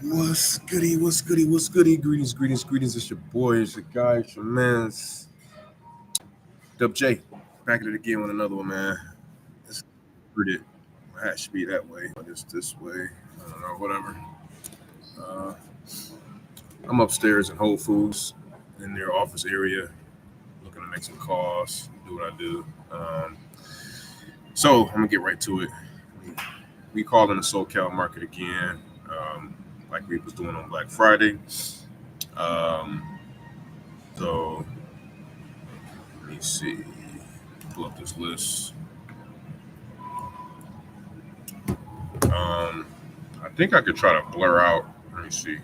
What's goody? What's goody? What's goody? Greetings, greetings, greetings. It's your boy, it's your guy, it's your man's Dub J. Back at it again with another one, man. It's pretty. It should be that way, but it's this way. I don't know, whatever. Uh, I'm upstairs in Whole Foods in their office area, looking to make some calls, do what I do. So I'm gonna get right to it. We calling the SoCal market again, like we was doing on Black Friday. Um, so let me see. Pull up this list. I think I could try to blur out. Let me see.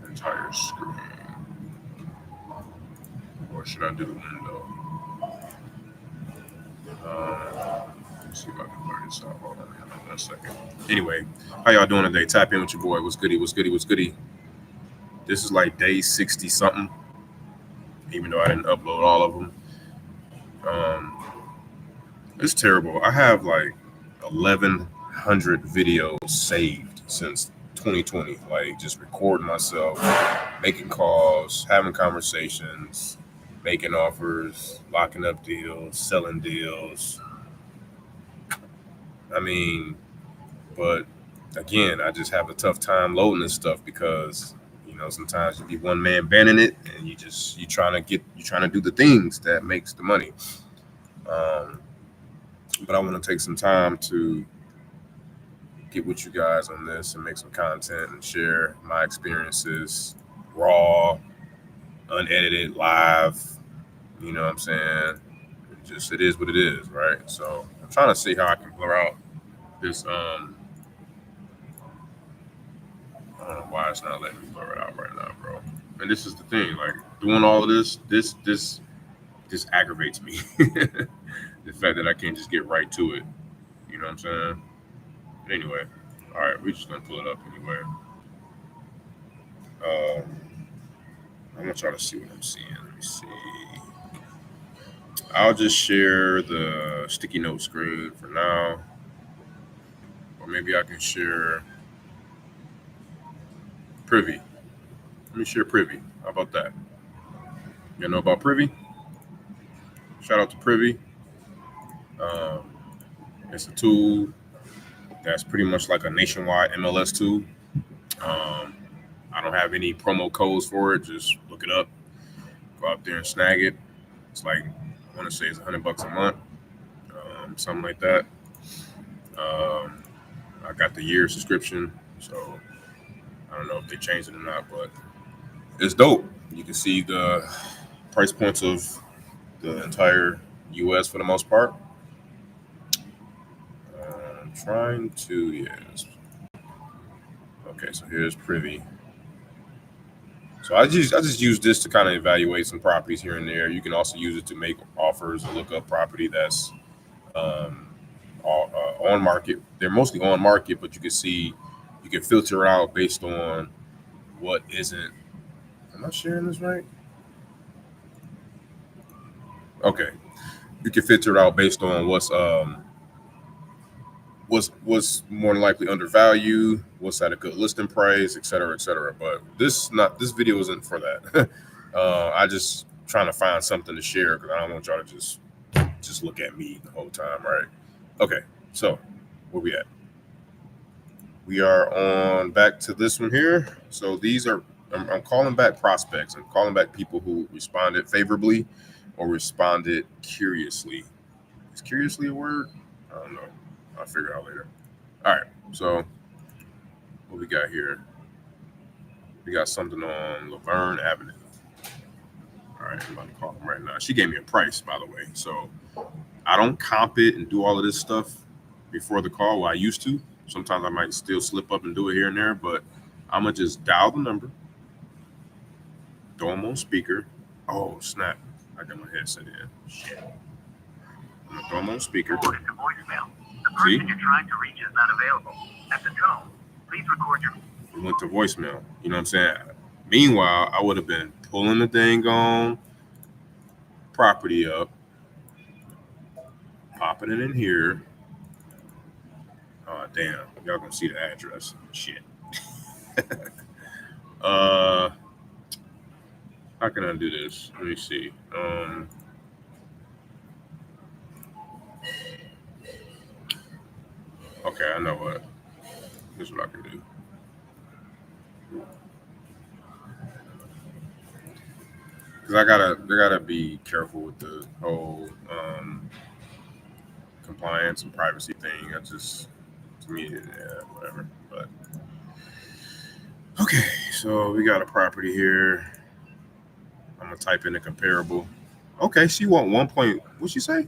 Entire screen. Or should I do the window? Let's see if I can blur this out. Hold on, 1 second. Anyway, how y'all doing today? Tap in with your boy. What's goody? What's goody? What's goody? This is like day 60 something, even though I didn't upload all of them. It's terrible. I have like 1,100 videos saved since 2020. Like just recording myself, making calls, having conversations, making offers, locking up deals, selling deals. I mean, but again, I just have a tough time loading this stuff because sometimes you be one man banding it, and you trying to do the things that makes the money. Um, but I want to take some time to get with you guys on this and make some content and share my experiences, raw, unedited, live. You know what I'm saying? It is what it is, right? So I'm trying to see how I can blur out this. I don't know why it's not letting me blur it out right now, bro. And this is the thing, like doing all of this aggravates me. The fact that I can't just get right to it. You know what I'm saying? But anyway, all right, we're just gonna pull it up anyway. Um, I'm gonna try to see what I'm seeing. Let me see. I'll just share the sticky note screen for now, or maybe I can share Privy. Let me share Privy. How about that? You know about Privy? Shout out to Privy. Um, it's a tool that's pretty much like a nationwide MLS tool. Um, I don't have any promo codes for it. Just look it up. Go out there and snag it. It's like I want to say it's $100 a month, something like that. Um, I got the year subscription, so I don't know if they changed it or not, but it's dope. You can see the price points of the entire U.S. for the most part. I'm trying to, yes. Okay, so here's Privy. So I just use this to kind of evaluate some properties here and there. You can also use it to make offers or look up property that's um, on market. They're mostly on market, but you can filter out based on what isn't. Am I sharing this right? Okay, you can filter it out based on what's more than likely undervalued, what's at a good listing price, et cetera, et cetera. But this video isn't for that. I just trying to find something to share because I don't want y'all to just look at me the whole time, right? Okay, so where we at? We are on back to this one here. So these are I'm calling back prospects. I'm calling back people who responded favorably or responded curiously. Is curiously a word? I don't know. I'll figure it out later. All right. So what we got here? We got something on Laverne Avenue. All right, I'm about to call them right now. She gave me a price, by the way. So I don't comp it and do all of this stuff before the call. Well, I used to. Sometimes I might still slip up and do it here and there, but I'm gonna just dial the number, throw them on speaker. Oh snap! I got my headset in. Shit. I'm gonna throw them on speaker. To voicemail. The See? person you're trying to reach is not available. At the tone, please record your. It went to voicemail. You know what I'm saying? Meanwhile, I would have been pulling the thing on, property up, popping it in here. Oh damn, y'all gonna see the address. Shit. How can I do this? Let me see. Okay, I know what. Here's what I can do. Because I gotta be careful with the whole compliance and privacy thing. I just, to me, yeah, whatever. But okay, so we got a property here. I'm gonna type in a comparable. Okay, she want 1 point. What'd she say?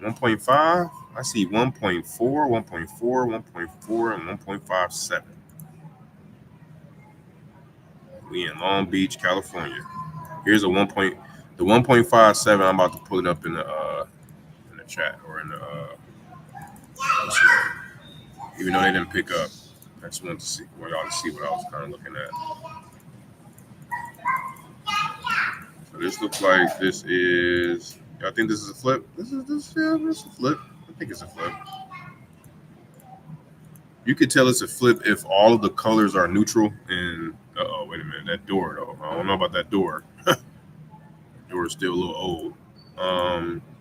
1.5. I see 1.4, 1.4, 1.4, and 1.57. We in Long Beach, California. Here's a 1 point. The 1.57. I'm about to pull it up in the chat or in the. Even though they didn't pick up, I just wanted to see for y'all to see what I was kind of looking at. So this looks like this is. Y'all think this is a flip? This is a flip. I think it's a flip. You could tell it's a flip if all of the colors are neutral. And oh, wait a minute, that door though. I don't know about that door. The door is still a little old.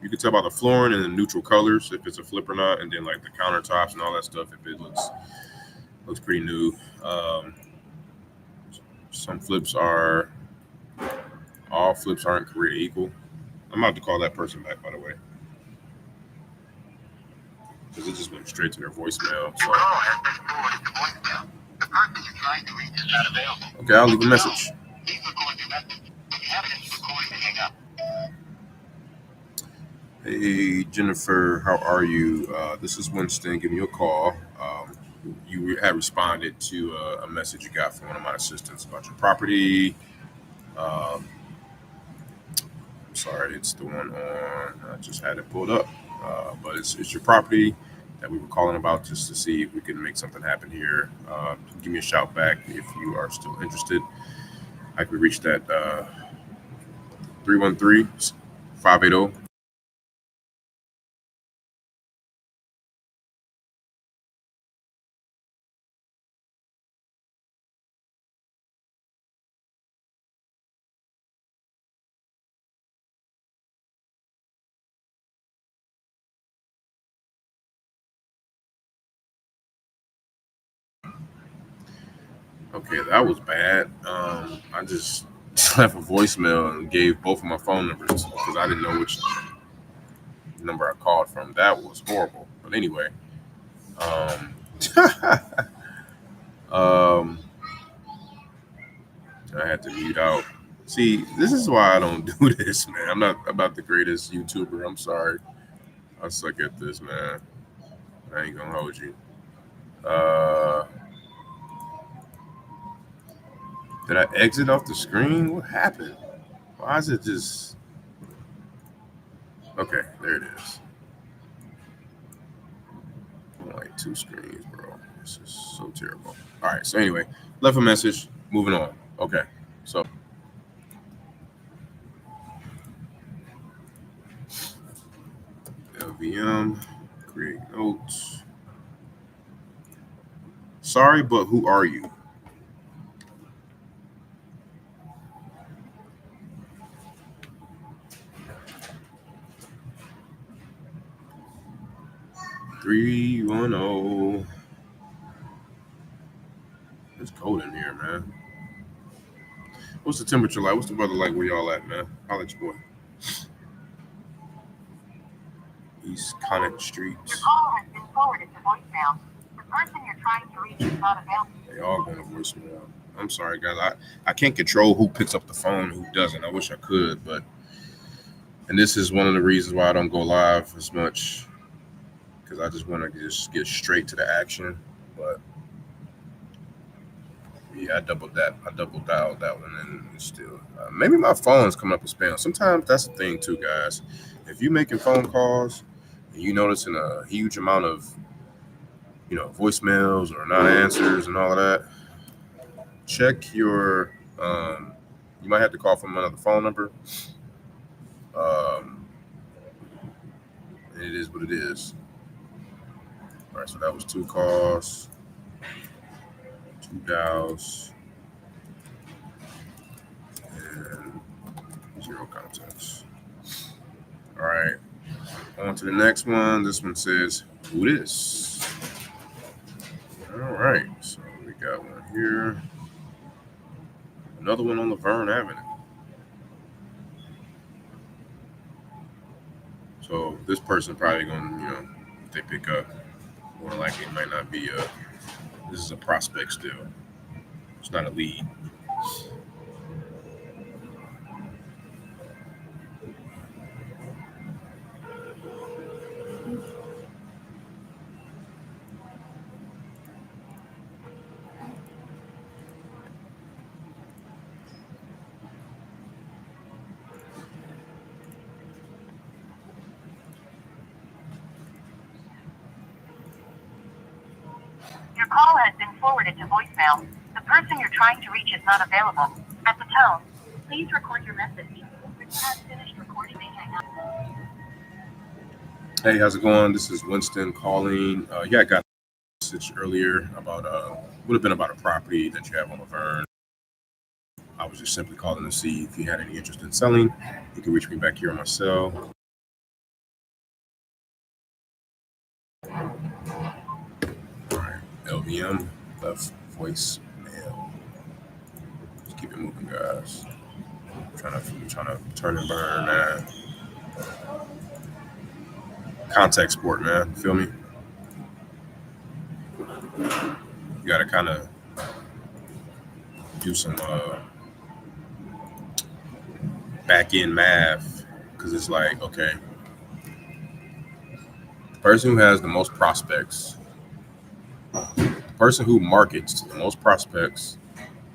You can tell by the flooring and the neutral colors if it's a flip or not, and then like the countertops and all that stuff if it looks pretty new. Some flips are. All flips aren't created equal. I'm about to call that person back, by the way, because it just went straight to their voicemail. So. Your call has been forwarded to voicemail. The person you're trying to reach is not available. Okay, I'll leave a message. Please record your message. When you have it, record and hang up. Hey, Jennifer, how are you? This is Winston giving you a call. You had responded to a message you got from one of my assistants about your property. I'm sorry, it's the one on. I just had it pulled up, but it's your property that we were calling about just to see if we can make something happen here. Give me a shout back if you are still interested. I could reach that 313-580. Okay, that was bad. I just left a voicemail and gave both of my phone numbers because I didn't know which number I called from. That was horrible. But anyway, um, I had to mute out. See, this is why I don't do this, man. I'm not about the greatest YouTuber. I'm sorry. I suck at this, man. I ain't gonna hold you. Did I exit off the screen? What happened? Why is it just... Okay, there it is. Like two screens, bro. This is so terrible. All right, so anyway, left a message. Moving on. Okay, so LVM, create notes. Sorry, but who are you? Three one oh. It's cold in here, man. What's the temperature like? What's the weather like where y'all at, man? I'll let you go. East Connect Street. Your call has been forwarded to voicemail. The person you're trying to reach is not available. They all going to voicemail. I'm sorry, guys. I can't control who picks up the phone, who doesn't. I wish I could, but and this is one of the reasons why I don't go live as much, because I just want to just get straight to the action. But yeah, I doubled dialed that one, and it's still maybe my phone's coming up with spam. Sometimes that's the thing too, guys. If you're making phone calls and you noticing a huge amount of voicemails or non-answers and all of that, check your you might have to call from another phone number. It is what it is. All right, so that was 2 calls, 2 dials, and 0 contacts. All right, on to the next one. This one says, who this? All right, so we got one here. Another one on Laverne Avenue. So this person probably gonna, if they pick up, more than likely it might not be this is a prospect still. It's not a lead. Your call has been forwarded to voicemail. The person you're trying to reach is not available. At the tone, please record your message. When you have finished recording, may hang up. Hey, how's it going? This is Winston calling. Yeah, I got a message earlier about would have been about a property that you have on Laverne. I was just simply calling to see if you had any interest in selling. You can reach me back here on my cell. All right, LVM left voicemail. Let's keep it moving, guys. I'm trying to turn and burn, man. Contact sport, man. You feel me? You gotta kind of do some back end math because it's like, okay, the person who has the most prospects, the person who markets to the most prospects,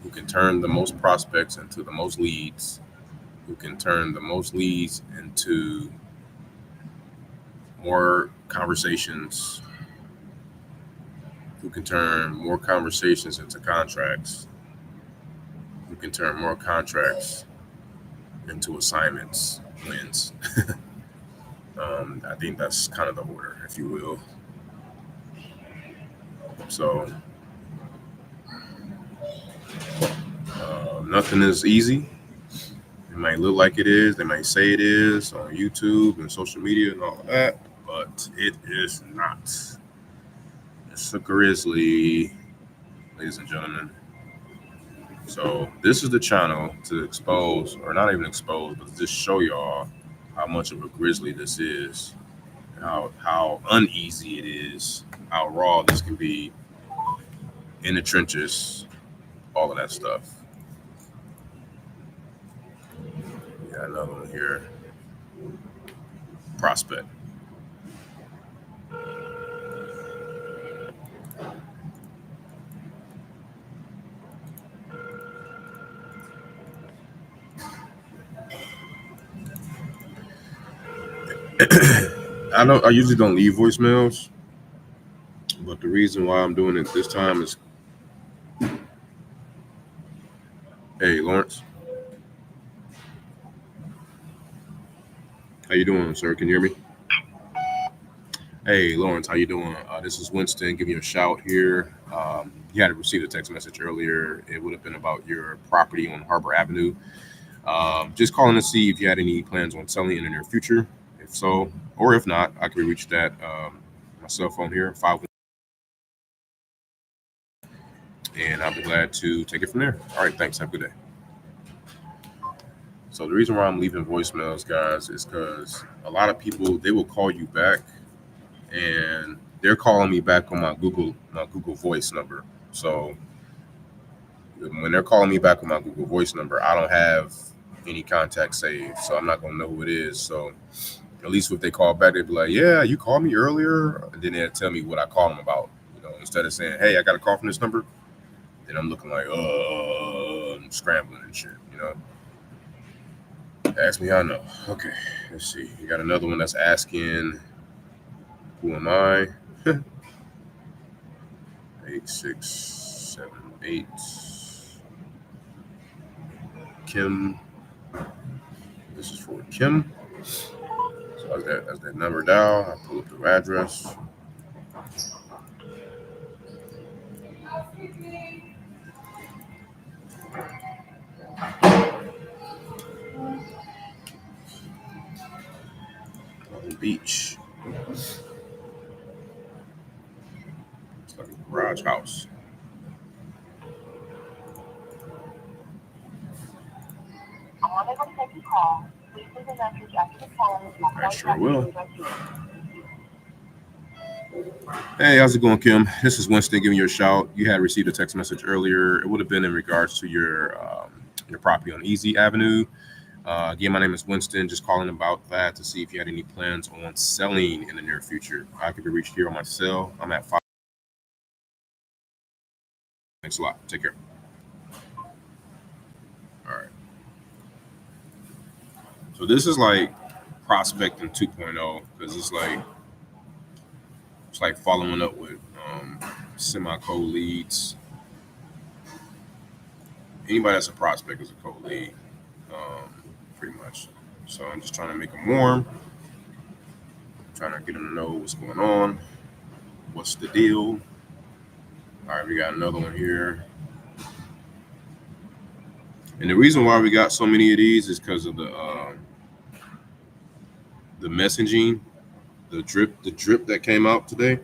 who can turn the most prospects into the most leads, who can turn the most leads into more conversations, who can turn more conversations into contracts, who can turn more contracts into assignments, wins. I think that's kind of the order, if you will. So nothing is easy. It might look like it is. They might say it is on YouTube and social media and all of that, but it is not. It's a grizzly, ladies and gentlemen. So this is the channel to expose, or not even expose, but to just show y'all how much of a grizzly this is, how uneasy it is, how raw this can be in the trenches, all of that stuff. Got another one here. Prospect. I usually don't leave voicemails, but the reason why I'm doing it this time is, hey Lawrence, how you doing, sir? Can you hear me? Hey Lawrence, how you doing? This is Winston giving you a shout here. You had received a text message earlier. It would have been about your property on Harbor Avenue. Just calling to see if you had any plans on selling in the near future. If so, or if not, I can be reached at my cell phone here, 5, and I'll be glad to take it from there. All right, thanks. Have a good day. So the reason why I'm leaving voicemails, guys, is because a lot of people, they will call you back, and they're calling me back on my Google Voice number. So when they're calling me back on my Google Voice number, I don't have any contact saved, so I'm not gonna know who it is. So at least if they call back, they'd be like, "Yeah, you called me earlier," and then they'll tell me what I called them about. Instead of saying, "Hey, I got a call from this number," then I'm looking like, I'm scrambling and shit. Ask me how I know. Okay, let's see. You got another one that's asking, "Who am I?" 8678 Kim. This is for Kim. So as that number dial, I pull up the address. Long Beach. It's like a garage house. I'm unable to take your call. Please leave a message after the tone and I'll I call you sure back as will. soon as I can. Hey, how's it going, Kim? This is Winston giving you a shout. You had received a text message earlier. It would have been in regards to your property on Easy Avenue. Again, my name is Winston. Just calling about that to see if you had any plans on selling in the near future. I could be reached here on my cell. I'm at 5. Thanks a lot. Take care. All right. So this is like prospecting 2.0 because it's like following up with semi-cold leads. Anybody that's a prospect is a cold lead, pretty much. So I'm just trying to make them warm, trying to get them to know what's going on, what's the deal. All right, we got another one here. And the reason why we got so many of these is because of the messaging, the drip that came out today.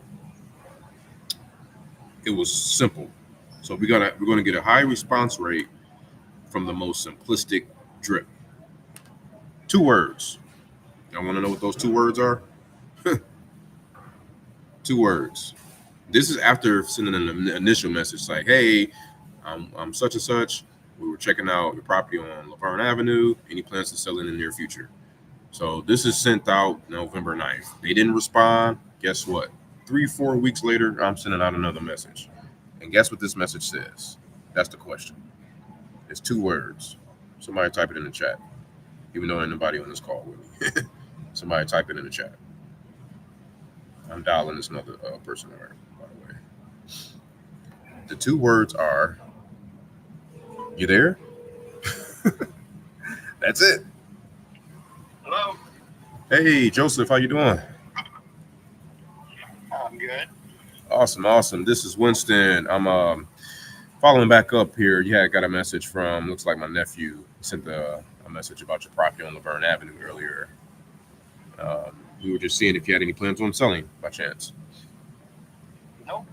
It was simple. So we're gonna get a high response rate from the most simplistic drip. 2 words. Y'all want to know what those 2 words are? 2 words. This is after sending an initial message like, "Hey, I'm such and such. We were checking out your property on Laverne Avenue. Any plans to sell in the near future?" So this is sent out November 9th. They didn't respond. Guess what? 3, 4 weeks later, I'm sending out another message. And guess what this message says? That's the question. It's 2 words. Somebody type it in the chat. Even though ain't nobody on this call with me. Somebody type it in the chat. I'm dialing this another person over, by the way. The 2 words are, "You there?" That's it. Hello. Hey, Joseph, how you doing? I'm good. Awesome. This is Winston. I'm following back up here. Yeah, I got a message from, looks like my nephew sent a message about your property on Laverne Avenue earlier. We were just seeing if you had any plans on selling by chance. Nope.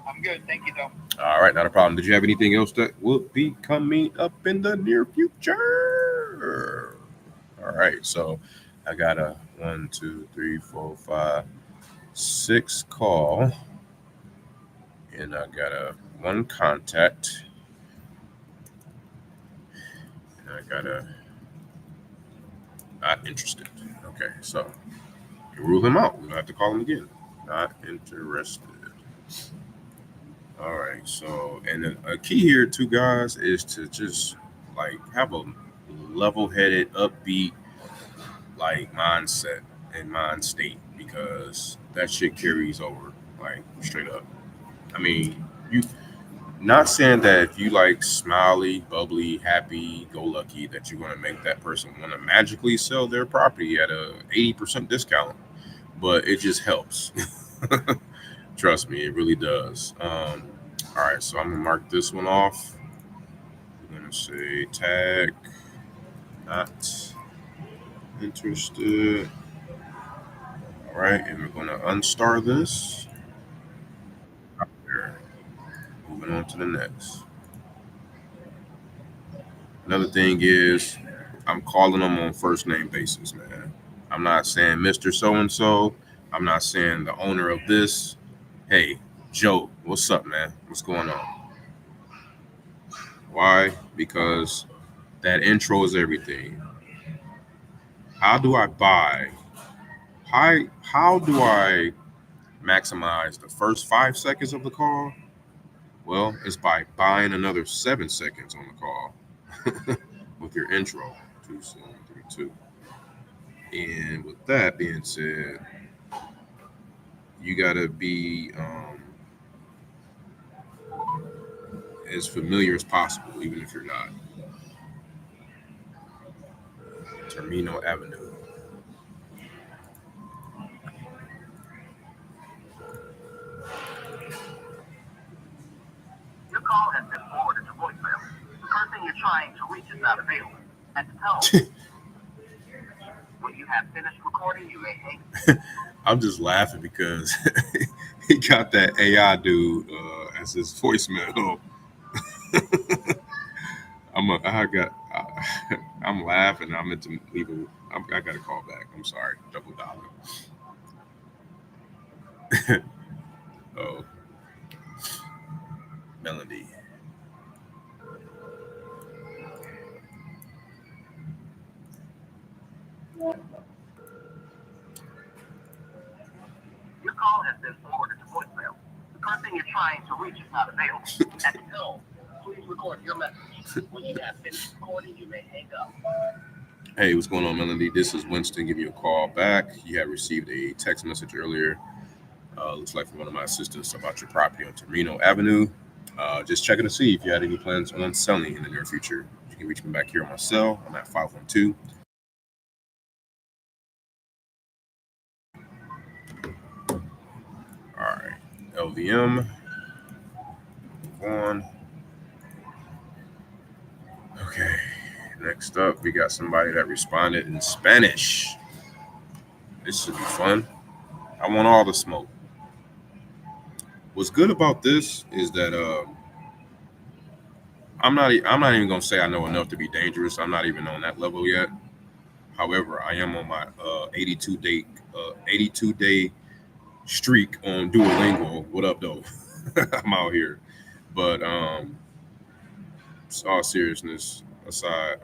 I'm good. Thank you, though. All right, not a problem. Did you have anything else that will be coming up in the near future? All right, so I got a 1, 2, 3, 4, 5, 6 call, and I got a 1 contact, and I got a not interested. Okay, so you rule him out. We'll have to call him again. Not interested. All right, so and a key here too, guys, is to just like have a level-headed, upbeat like mindset and mind state because that shit carries over like straight up. I mean, you not saying that if you like smiley, bubbly, happy, go lucky that you're gonna make that person want to magically sell their property at a 80% discount, but it just helps. Trust me, it really does. All right, so I'm gonna mark this one off. I'm gonna say tag not interested. All right, and we're gonna unstar this. There. Moving on to the next. Another thing is, I'm calling them on first name basis, man. I'm not saying Mr. So and so. I'm not saying the owner of this. Hey, Joe, what's up, man? What's going on? Why? Because that intro is everything. How do I buy? How do I maximize the first 5 seconds of the call? Well, it's by buying another 7 seconds on the call with your intro. 2732. And with that being said, you gotta be as familiar as possible, even if you're not. Termino Avenue. call has been forwarded to voicemail. The person you're trying to reach is not available. At the tone, when you have finished recording, you may hang. I'm just laughing because he got that AI dude as his voicemail. I'm laughing. I meant to leave I got to call back. I'm sorry. Double dollar. Oh, Melody. Your call has been forwarded to voicemail. The person you're trying to reach is not available. At the tone, please record your message. When you have finished recording, you may hang up. Hey, what's going on, Melody? This is Winston giving you a call back. You had received a text message earlier. Looks like from one of my assistants about your property on Torino Avenue. Just checking to see if you had any plans on selling in the near future. You can reach me back here on my cell. I'm at 512. All right, LVM. Move on. Okay, next up, we got somebody that responded in Spanish. This should be fun. I want all the smoke. What's good about this is that I'm not even gonna say I know enough to be dangerous. I'm not even on that level yet. However, I am on my 82 day streak on Duolingo. What up, though? I'm out here. But all seriousness aside,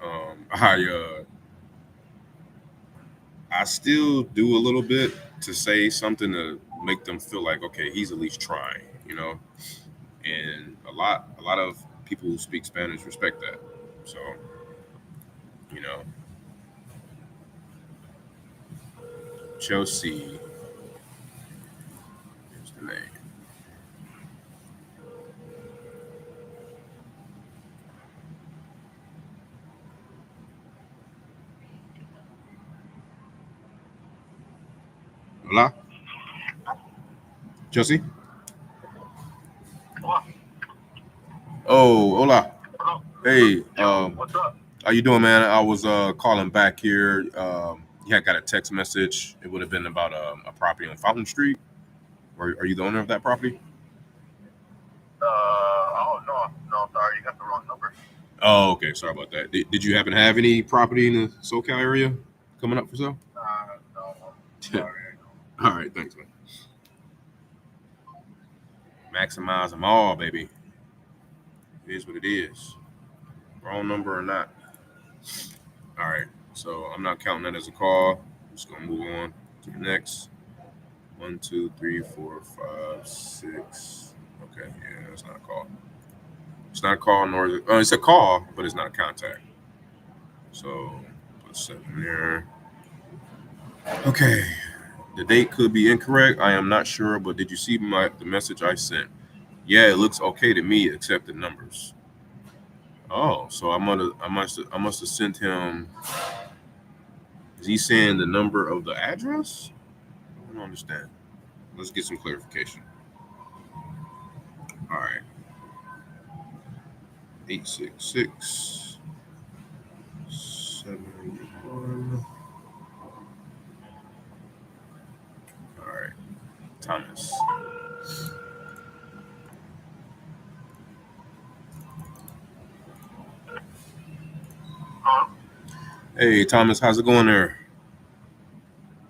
I still do a little bit to say something to make them feel like, okay, he's at least trying, And a lot of people who speak Spanish respect that. So, Chelsea is the name. Hola, Chelsea. Hello. Oh, hola. Hello. Hey, What's up? how you doing, man? I was calling back here. You had got a text message. It would have been about a property on Fountain Street. Are you the owner of that property? Oh, no, sorry, you got the wrong number. Oh, okay. Sorry about that. Did you happen to have any property in the SoCal area coming up for sale? No, sorry. All right, thanks, man. Maximize them all, baby. It is what it is. Wrong number or not. All right. So I'm not counting that as a call. I'm just gonna move on to the next. 1, 2, 3, 4, 5, 6. Okay, yeah, that's not a call. It's not a call, nor is it. It's a call, but it's not a contact. So put 7 there. Okay. The date could be incorrect. I am not sure, but did you see the message I sent? Yeah, it looks okay to me, except the numbers. Oh, so I must have sent him. Is he saying the number of the address? I don't understand. Let's get some clarification. All right. 866 71. All right. Thomas. Hello? Hey, Thomas, how's it going there?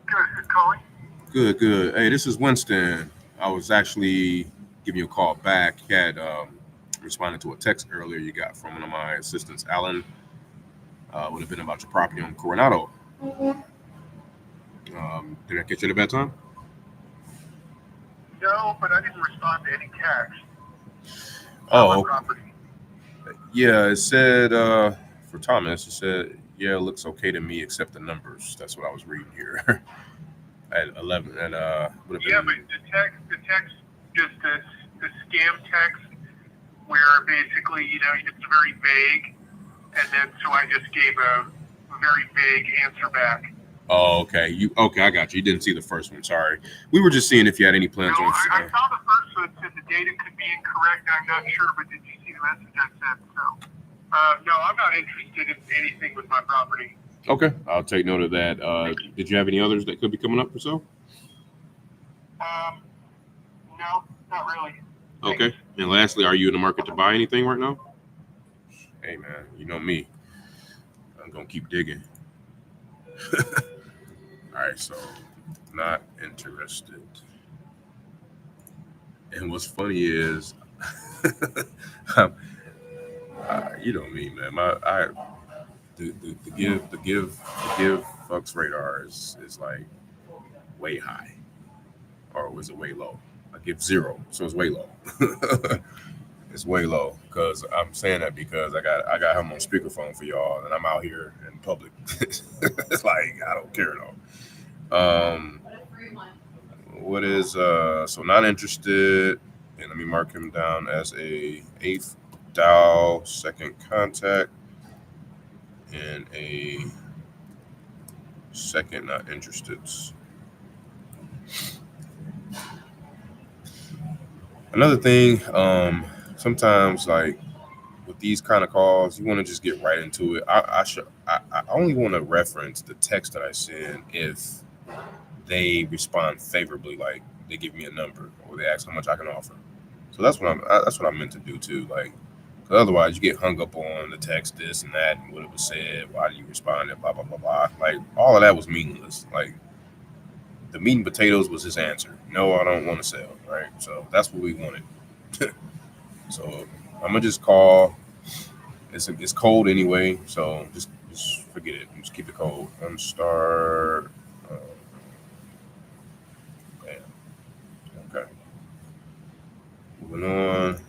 Good, who's calling? Good. Hey, this is Winston. I was actually giving you a call back. You had responded to a text earlier you got from one of my assistants, Alan. Would have been about your property on Coronado. Did I catch you at a bad time? No, but I didn't respond to any text. Oh, Property. yeah. It said for Thomas, it said, yeah, it looks okay to me except the numbers. That's what I was reading here. At 11 and would have been. Yeah, but the text, just the scam text, where basically, it's very vague, and then so I just gave a very vague answer back. Oh, okay. Okay? I got you. You didn't see the first one. Sorry. We were just seeing if you had any plans No, on. I saw the first one, said the data could be incorrect. I'm not sure, but did you see the message I sent. So, no, I'm not interested in anything with my property. Okay, I'll take note of that. Did you have any others that could be coming up for sale? No, not really. Okay, and lastly, are you in the market to buy anything right now? Hey man, you know me. I'm gonna keep digging. All right, so not interested. And what's funny is, you know me, man. The give fucks radar is like way high, or was it way low? I give 0, so it's way low. It's way low because I'm saying that because I got him on speakerphone for y'all, and I'm out here in public. It's like I don't care though. What is so not interested? And let me mark him down as a 8th dial, second contact, and a second not interested. Another thing, sometimes like with these kind of calls, you want to just get right into it. I only want to reference the text that I send if they respond favorably, like they give me a number or they ask how much I can offer. So that's what I'm meant to do too. Like, 'cause otherwise you get hung up on the text, this and that, and what it was said. Why did you respond? And blah blah blah blah. Like all of that was meaningless. Like the meat and potatoes was his answer. No, I don't want to sell. Right. So that's what we wanted. So I'm gonna just call. It's cold anyway, so just forget it. Just keep it cold. Start. Bam. Okay. Moving on.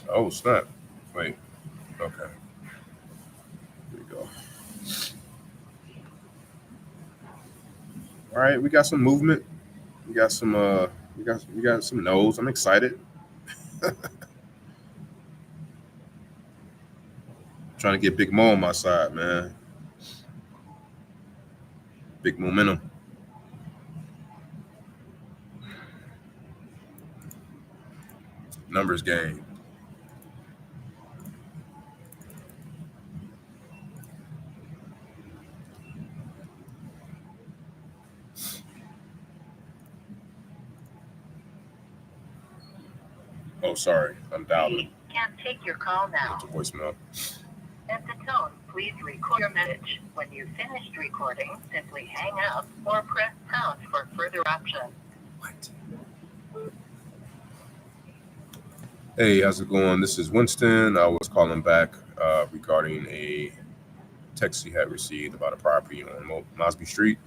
Oh snap! Wait. Okay. Here we go. All right, we got some movement. We got some. We got some no's. I'm excited. Trying to get Big Mo on my side, man. Big momentum. Numbers game. Oh, sorry. I'm dialing. Can't take your call now. To voicemail. At the tone, please record your message. When you've finished recording, simply hang up or press pound for further options. What? Hey, how's it going? This is Winston. I was calling back regarding a text he had received about a property on Mosby Street.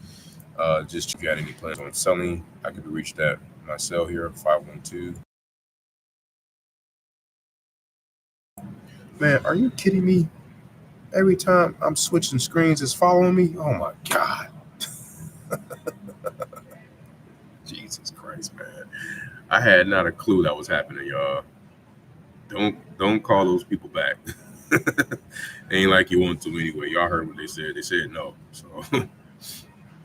Just if you had any plans on selling, I could be reached at my cell here, 512. Man, are you kidding me? Every time I'm switching screens, it's following me. Oh my God. Jesus Christ, man. I had not a clue that was happening, y'all. Don't call those people back. Ain't like you want to anyway. Y'all heard what they said. They said no. So let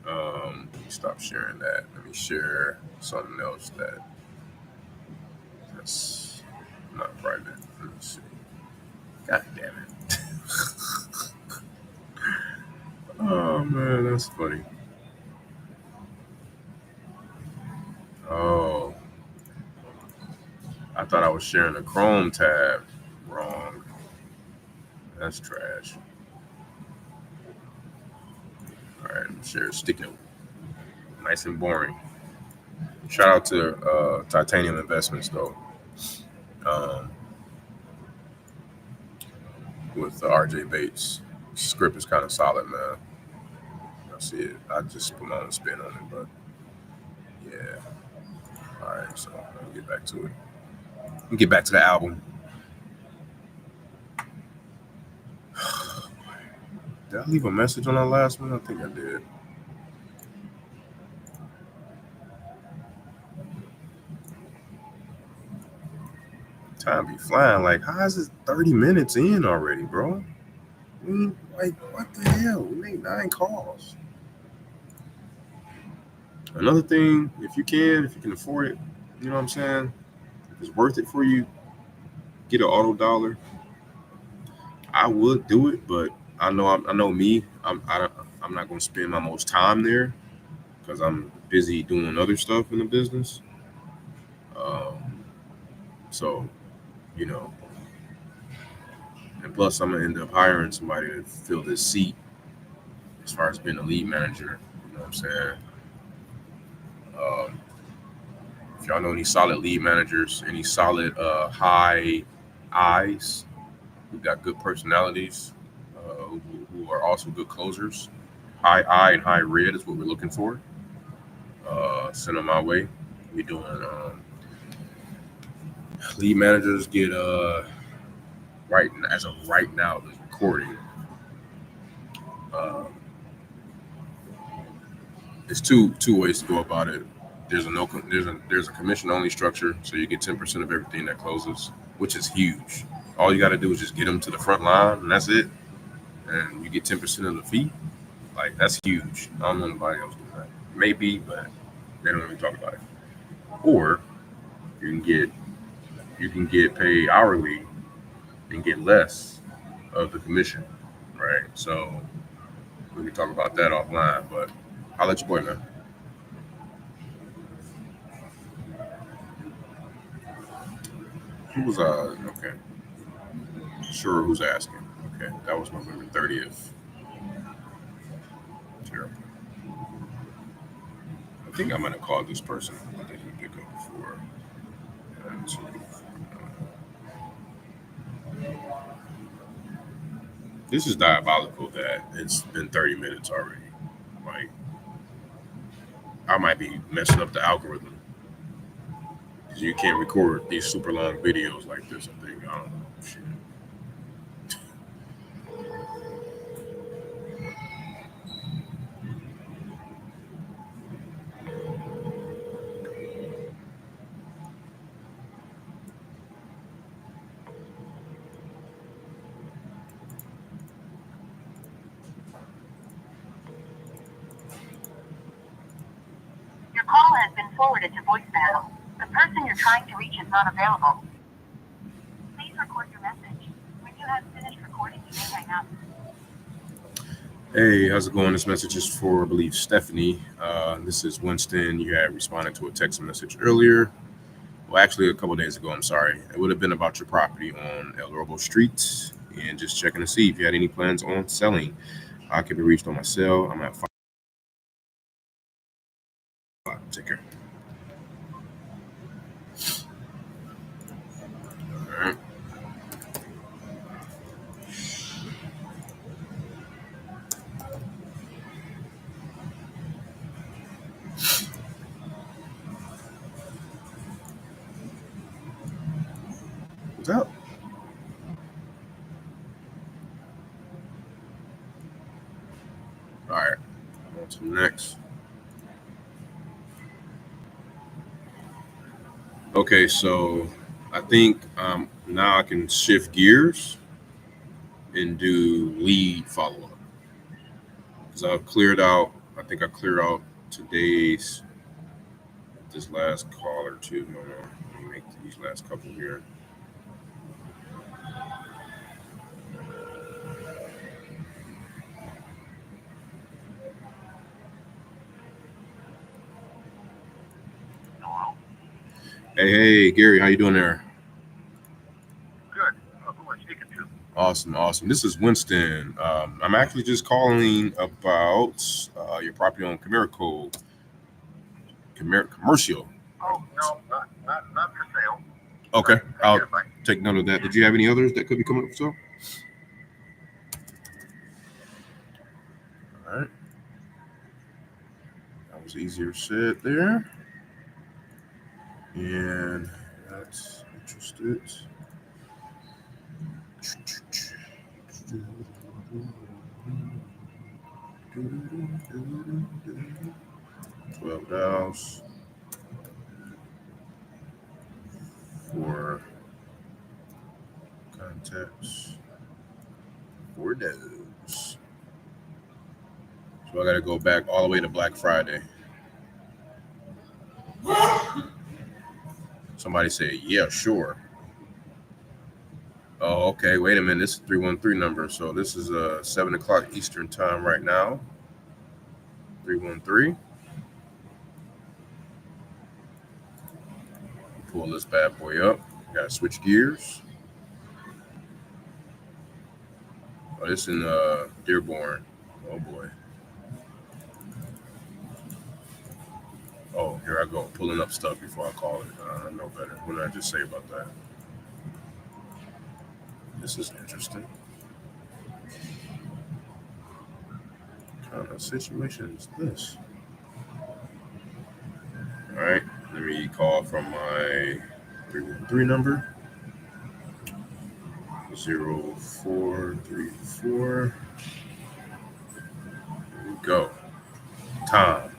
me stop sharing that. Let me share something else that's not private. Let me see. God damn it. Oh man, that's funny. Oh, I thought I was sharing the Chrome tab wrong. That's trash. All right, let me share a stick note. Nice and boring. Shout out to Titanium Investments though. With RJ Bates. Script is kind of solid, man. I see it. I just put my own spin on it, but yeah. All right, so let me get back to it. Let me get back to the album. Did I leave a message on that last one? I think I did. Time be flying. Like, how is it 30 minutes in already, bro? Like, what the hell? We made 9 calls. Another thing, if you can afford it, You know what I'm saying? If it's worth it for you, get an auto dollar. I would do it, but I know me. I'm not going to spend my most time there because I'm busy doing other stuff in the business. Um, so you know, and plus I'm gonna end up hiring somebody to fill this seat as far as being a lead manager. You know what I'm saying? Um, if y'all know any solid lead managers, any solid high eyes who got good personalities, who are also good closers. High eye and high red is what we're looking for. Send them my way. We doing lead managers get right as of right now this recording. Uh, there's two ways to go about it. There's a no there's a commission only structure, so you get 10% of everything that closes, which is huge. All you got to do is just get them to the front line, and that's it. And you get 10% of the fee. Like that's huge. I don't know anybody else doing that. Maybe, but they don't really talk about it. Or you can get you can get paid hourly and get less of the commission, right? So we can talk about that offline. But I'll let you boy man. Who was okay? Sure, who's asking? Okay, that was November 30th. Sure. I think I might have called this person. I didn't pick up before. So, this is diabolical that it's been 30 minutes already. Like, I might be messing up the algorithm because you can't record these super long videos like this. I think I don't know. Shit. Your call has been forwarded to voicemail. The person you're trying to reach is not available. Please record your message. When you have finished recording, you may hang up. Hey, how's it going? This message is for, I believe, Stephanie. This is Winston. You had responded to a text message earlier. Well, actually, a couple days ago. I'm sorry. It would have been about your property on El Robo Street, and just checking to see if you had any plans on selling. I can be reached on my cell. I'm at 5. Take care. All right. What's up? All right. On to the next. Okay, so I think now I can shift gears and do lead follow up because I've cleared out. I think I cleared out today's this last call or two. No, no. Let me make these last couple here. Hello? Hey, hey, Gary, how you doing there? Good. Who am I speaking to? Awesome, awesome. This is Winston. I'm actually just calling about your property on Commercial. Oh, no, not for sale. Okay, I'll Bye. take note of that. Did you have any others that could be coming up for sale? All right, that was easier said there. And that's interested. 12 dials for contacts for those. So I got to go back all the way to Black Friday. Somebody said, yeah, sure. Oh, okay. Wait a minute. This is 313 number. So this is 7 o'clock Eastern time right now. 313. Pull this bad boy up. Gotta switch gears. Oh, this in Dearborn. Oh boy. Oh, here I go. Pulling up stuff before I call it. I know better. What did I just say about that? This is interesting. What kind of situation is this? All right. Let me call from my 313 number. 0434. Here we go. Tom.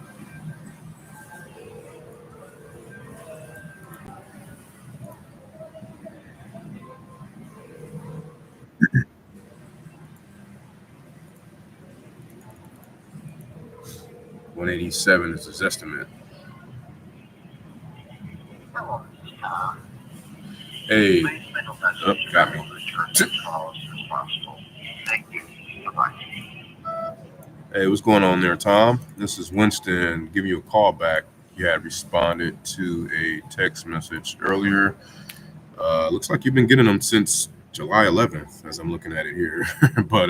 $187 is his estimate. Hey. Oh, got me. Hey, what's going on there, Tom? This is Winston giving you a call back. You had responded to a text message earlier. Looks like you've been getting them since July 11th, as I'm looking at it here. But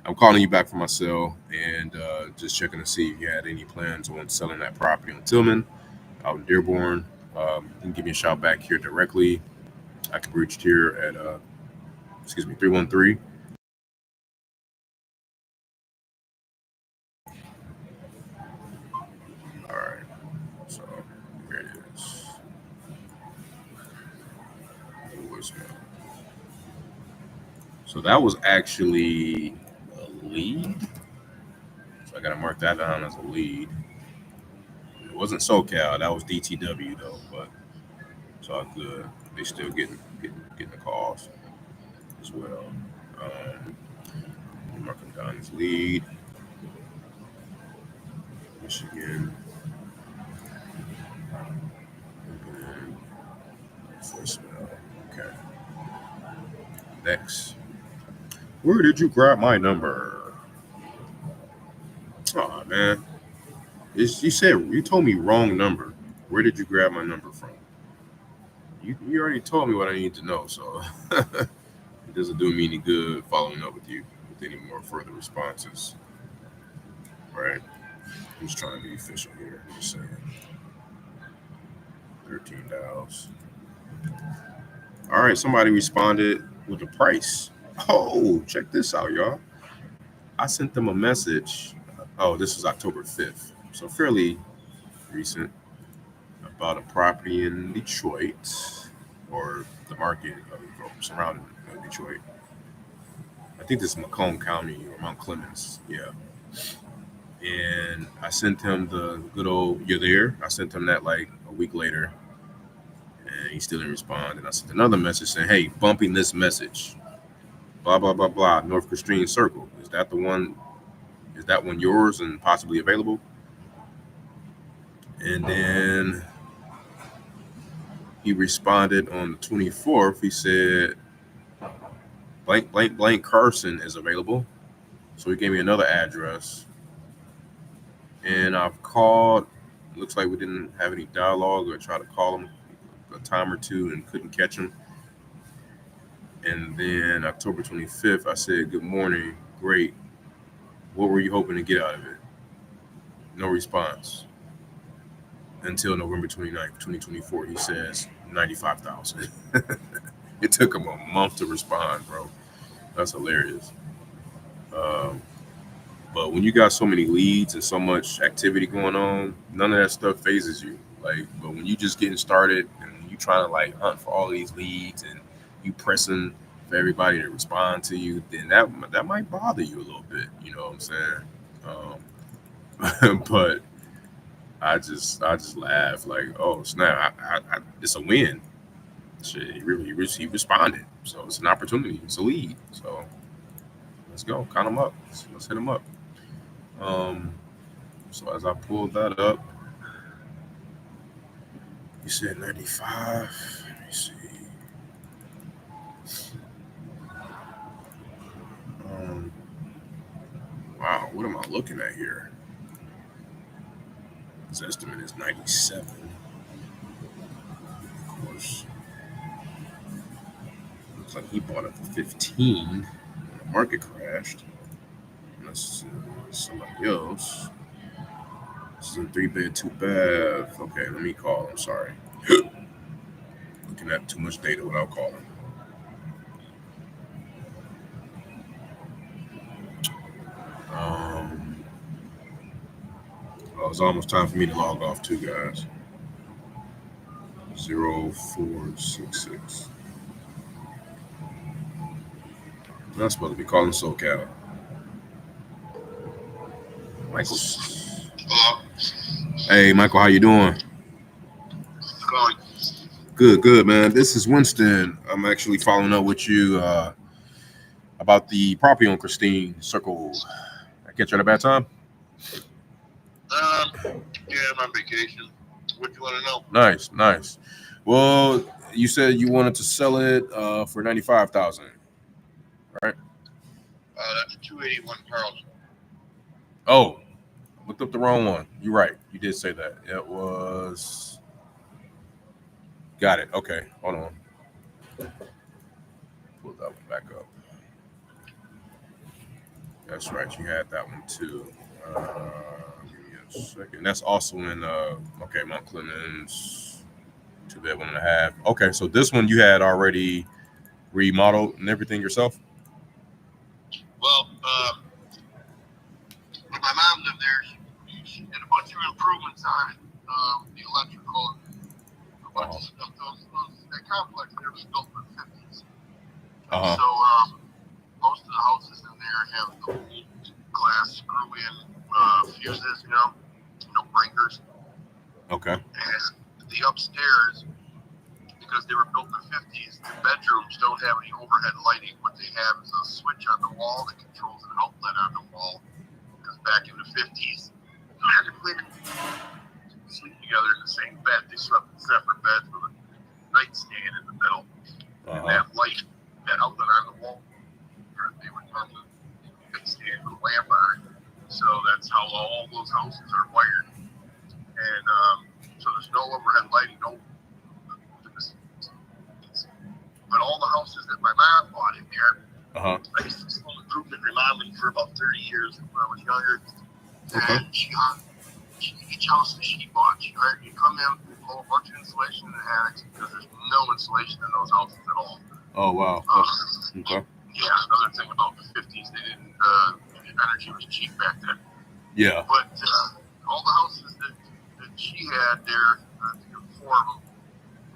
I'm calling you back from my cell and just checking to see if you had any plans on selling that property on Tillman out in Dearborn. You can give me a shout back here directly. I can be reached here at 313. All right, so here it is. So that was actually a lead. So I got to mark that down as a lead. It wasn't SoCal. That was DTW though, but it's all good. They still getting the calls as well. Mark them down as lead. Michigan. Okay. Next. Where did you grab my number? Oh man. You told me wrong number. Where did you grab my number from? You already told me what I need to know, so it doesn't do me any good following up with you with any more further responses. Right? I'm just trying to be efficient here. I'm just saying. 13 dials. All right, somebody responded with a price. Oh, check this out, y'all. I sent them a message. Oh, this was October 5th, so fairly recent, about a property in Detroit, or the market surrounding Detroit. I think this is Macomb County or Mount Clemens. Yeah. And I sent him the good old "you're there." I sent him that like a week later, and he still didn't respond. And I sent another message saying, "Hey, bumping this message. Blah blah blah blah. North Christine Circle. Is that the one? Is that one yours and possibly available?" And then he responded on the 24th. He said, "Blank blank blank Carson is available." So he gave me another address. And I've called. Looks like we didn't have any dialogue, or tried to call him a time or two and couldn't catch him. And then October 25th, I said, "Good morning. Great. What were you hoping to get out of it?" No response. Until November 29th, 2024, he says 95,000. It took him a month to respond, bro. That's hilarious. But when you got so many leads and so much activity going on, none of that stuff phases you. But when you just getting started and you trying to like hunt for all these leads and you pressing for everybody to respond to you, then that might bother you a little bit. You know what I'm saying? But I just laugh like, oh snap! It's a win. Shit, he responded, so it's an opportunity. It's a lead. So let's go, count them up. Let's hit them up. So as I pull that up, You said 95. Let me see. Wow, what am I looking at here? His estimate is 97. Of course, looks like he bought it for 15 when the market crashed. That's somebody else. This is a 3-bed, 2-bath. Okay, let me call. I'm sorry. Looking at too much data without calling. Oh, it's almost time for me to log off too, guys. 0466. I'm not supposed to be calling SoCal. Michael. Hello. Hey, Michael, how you doing? Going. Good, man. This is Winston. I'm actually following up with you about the property on Christine Circle. I catch you at a bad time? Yeah, I'm on vacation. What do you want to know? Nice. Well, you said you wanted to sell it for $95,000, right? That's 281 Carlson. Oh, looked up the wrong one. You're right. You did say that. It was. Got it. Okay, hold on. Pull that one back up. That's right. You had that one too. Give me a second. That's also in Mount Clemens, 2-bed, 1.5. Okay, so this one you had already remodeled and everything yourself? Well, when my mom lived there, she did a bunch of improvements on it. The electrical, a bunch of stuff. That complex there was built in the 50s. So most of the houses in there have the old glass screw-in fuses, breakers. Okay. And the upstairs, because they were built in the 50s, the bedrooms don't have any overhead lighting. What they have is a switch on the wall that controls an outlet on the wall. Because back in the 50s, men and women sleep together in the same bed. They slept in separate beds with a nightstand in the middle. And that light, that outlet on the wall, they would turn the nightstand with a lamp on it. So that's how all those houses are wired. And so there's no overhead lighting, no. But all the houses that my mom bought in there, I used to home improvement remodeling for about 30 years when I was younger. And each house that she bought, she hired me to come in, pull a bunch of insulation in the attics because there's no insulation in those houses at all. Oh, wow. Okay. Yeah, another thing about the 50s, they didn't, energy was cheap back then. Yeah. But all the houses that she had there, 4 of them,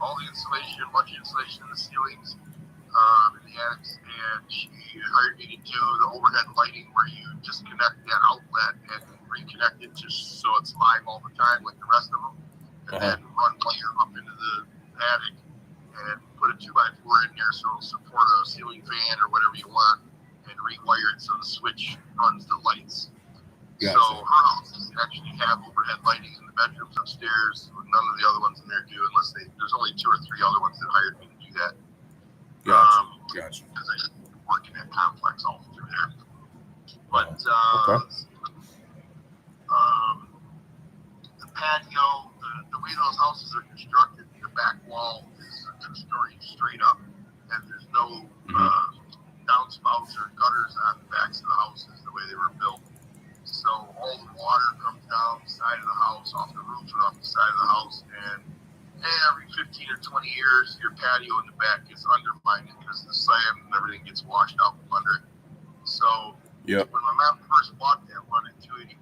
all the insulation, a bunch of insulation in the ceilings, in the attics, and she hired me to do the overhead lighting where you just connect that outlet and reconnect it just so it's live all the time like the rest of them, and then run wire up into the attic and put a 2x4 in there so it'll support a ceiling fan or whatever you want, and rewire it so the switch runs the lights. Gotcha. So her houses actually have overhead lighting in the bedrooms upstairs. None of the other ones in there do, unless there's only 2 or 3 other ones that hired me to do that. Gotcha. Because I work in that complex all through there. But the patio, the way those houses are constructed, the back wall is a 2-story straight up, and there's no downspouts or gutters on the backs of the houses the way they were built. So all the water comes down the side of the house, off the roof and off the side of the house, and every 15 or 20 years, your patio in the back gets undermined because the sand and everything gets washed out from under it. So when my mom first bought that one in 281,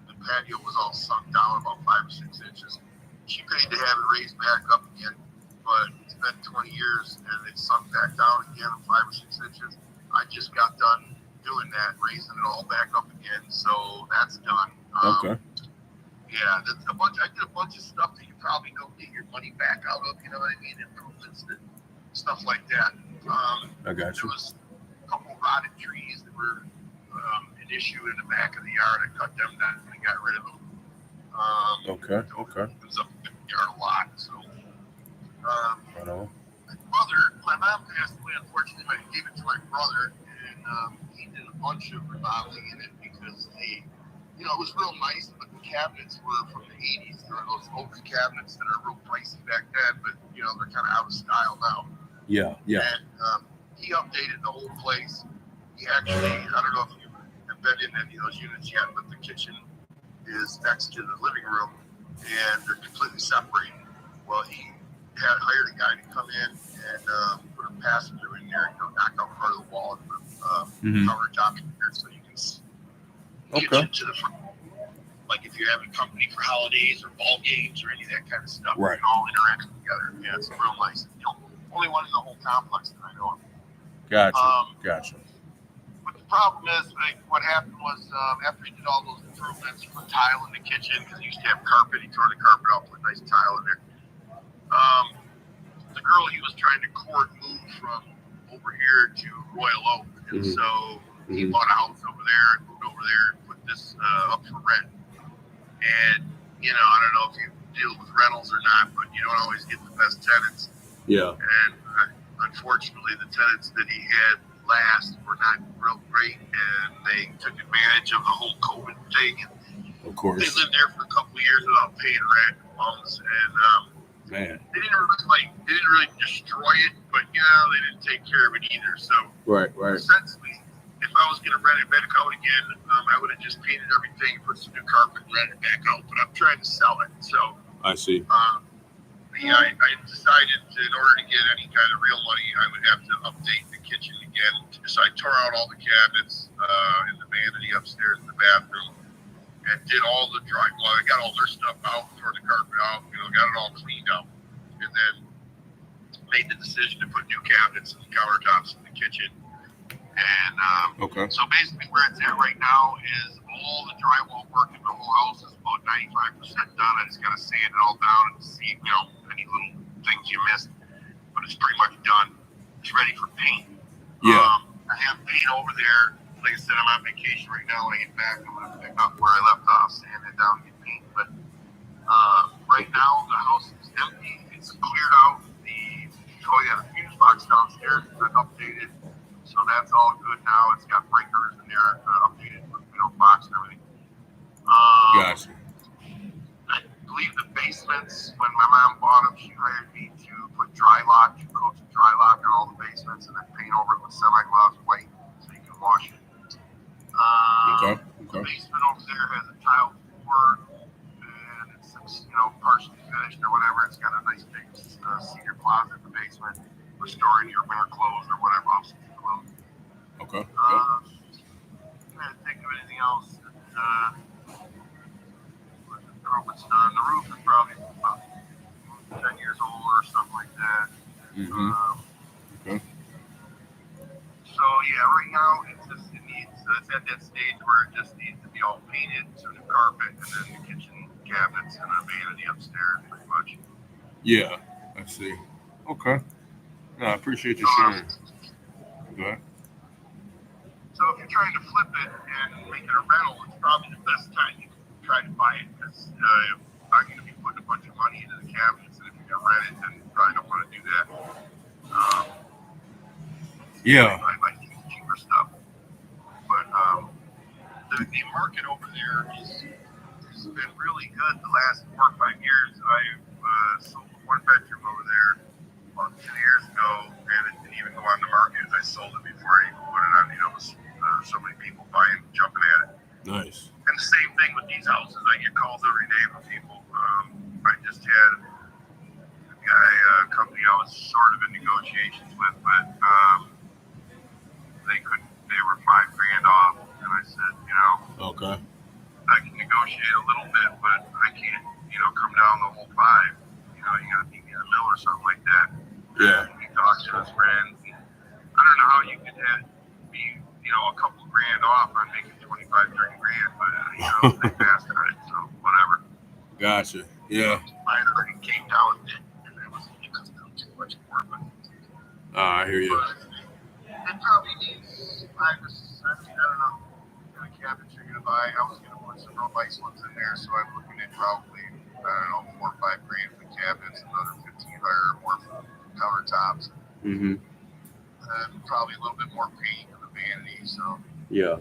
the patio was all sunk down about 5 or 6 inches. She paid to have it raised back up again, but it's been 20 years and it's sunk back down again 5 or 6 inches. I just got done doing that, raising it all back up again, so that's done. Yeah, that's a bunch. I did a bunch of stuff that you probably don't get your money back out of. You know what I mean? Improvements, stuff like that. I got you. There was a couple rotted trees that were an issue in the back of the yard. I cut them down and got rid of them. Okay. It was up in the yard a lot, so all. My mom passed away, unfortunately, but I gave it to my brother, and he did a bunch of remodeling in it because it was real nice, but the cabinets were from the 80s. There were those oak cabinets that are real pricey back then, but, they're kind of out of style now. Yeah. And he updated the whole place. He actually, I don't know if you have been in any of those units yet, but the kitchen is next to the living room, and they're completely separated. Well, he had hired a guy to come in and put a pass-through in there, knock out part of the wall and put countertop in there so you can kitchen to the front. Like if you're having company for holidays or ball games or any of that kind of stuff, Right. you can all interact together. Yeah, it's real nice. Only one in the whole complex that I know of. Gotcha. But the problem is, what happened was after he did all those improvements from the tile in the kitchen, because he used to have carpet, he tore the carpet out, put a nice tile in there. The girl he was trying to court moved from over here to Royal Oak, and so he bought a house over there and moved over there and put this up for rent. And I don't know if you deal with rentals or not, but you don't always get the best tenants. Yeah. And unfortunately, the tenants that he had last were not real great, and they took advantage of the whole COVID thing. Of course. They lived there for a couple of years without paying rent loans, and man, they didn't really destroy it, but they didn't take care of it either. So right. essentially, if I was going to rent it back out again, I would have just painted everything, put some new carpet, and rent it back out. But I'm trying to sell it, so I see. I decided in order to get any kind of real money, I would have to update the kitchen again. So I tore out all the cabinets in the vanity upstairs in the bathroom and did all the drywall. I got all their stuff out, tore the carpet out, got it all cleaned up, and then made the decision to put new cabinets and countertops in the kitchen. And so basically where it's at right now is all the drywall work in the whole house is about 95% done. I just got to sand it all down and see, any little things you missed. But it's pretty much done. It's ready for paint. Yeah. I have paint over there. Like I said, I'm on vacation right now. When I get back, I'm going to pick up where I left off, sand it down, and get paint. But right now, the house is empty. It's cleared out. The fuse box downstairs has been updated. So that's all good now. It's got breakers in there, updated with box and everything. Gotcha. I believe the basements, when my mom bought them, she hired me to put dry lock, coats of dry lock on all the basements, and then paint over it with semi-gloss white so you can wash it. The basement over there has a tile floor, and it's partially finished or whatever. It's got a nice big cedar closet in the basement for storing your winter clothes or whatever else. Okay. I'm trying to think of anything else. Improvements done. The roof is probably about 10 years old or something like that. So right now it's at that stage where it just needs to be all painted, some new carpet, and then the kitchen cabinets and a vanity upstairs, pretty much. Yeah, I see. Okay. No, I appreciate you sharing. Go ahead. So if you're trying to flip it and make it a rental, it's probably the best time you can try to buy it, because I'm going to be putting a bunch of money into the cabinets, and if you're going to rent it, then you probably don't want to do that. I like cheaper stuff. But the market over there has been really good the last 4 or 5 years. I've sold one bedroom over there about 2 years ago, and it didn't even go on the market. I sold it before I even put it on. So many people buying, jumping at it. Nice. And the same thing with these houses. I get calls every day from people. I just had a company I was sort of in negotiations with, but they were $5,000 off, and I said, okay, I can negotiate a little bit, but I can't, come down the whole 5. You gotta meet me in the middle or something like that. Yeah. And he talks to his friends. I don't know how you could be, a couple grand off on making 25, 30 grand, but they passed on it, so whatever. Gotcha. Yeah. Mine already came down, and it was too much more. But I hear you. it probably needs 5 or 6. I don't know what kind of cabinets you're gonna buy. I was gonna put some real nice ones in there, so I'm looking at probably 4 or 5 grand for cabinets, another 15 or more for countertops, Mm-hmm. and probably a little bit more paint in the vanity. So Yeah.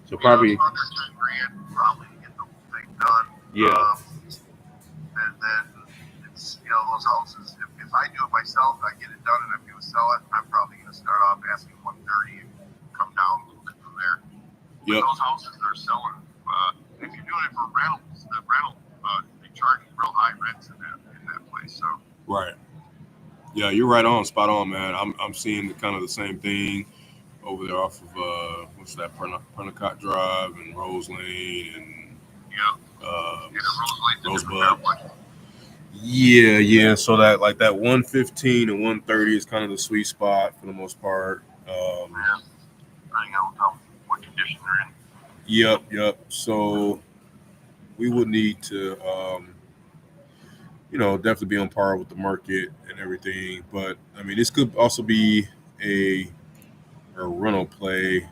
So you probably. know, it's under $10,000 probably to get the whole thing done. Yeah. And then it's, you know, those houses. If I do it myself, I get it done, and if you sell it, I'm probably going to start off asking $130 and come down a little bit from there. Yep. Those houses are selling. If you're doing it for rentals, the rental they charge you real high rents in that place. So Right. Yeah, you're right on, spot on, man. I'm seeing kind of the same thing over there off of what's that, Pernicott Drive and Rose Lane and Rosebud. Yeah. So that like that 115 and 130 is kind of the sweet spot for the most part. Depending on what condition they're in. Yep. So we would need to, definitely be on par with the market and everything. But I mean, this could also be a rental play.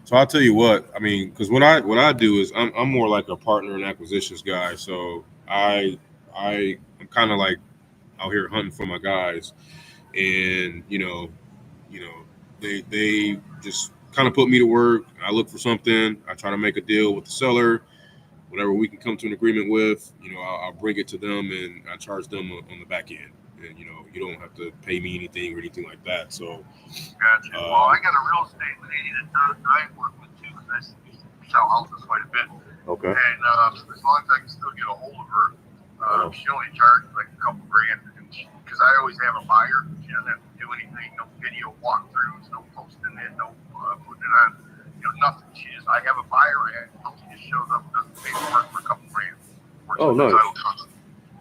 So I'll tell you what. I mean, because what I do is I'm more like a partner and acquisitions guy. So I'm kind of like out here hunting for my guys, and they just kind of put me to work. I look for something. I try to make a deal with the seller. Whatever we can come to an agreement with, I'll bring it to them and I charge them on the back end. And you don't have to pay me anything or anything like that. So, gotcha. Well, I got a real estate lady that I work with too, and I sell houses quite a bit. okay. And as long as I can still get a hold of her, she only charges like a couple grand. Because I always have a buyer. She doesn't have to do anything, no video walkthroughs, no posting it, no putting it on, nothing. I have a buyer at. She just shows up and does the paperwork for a couple grand. Oh, nice.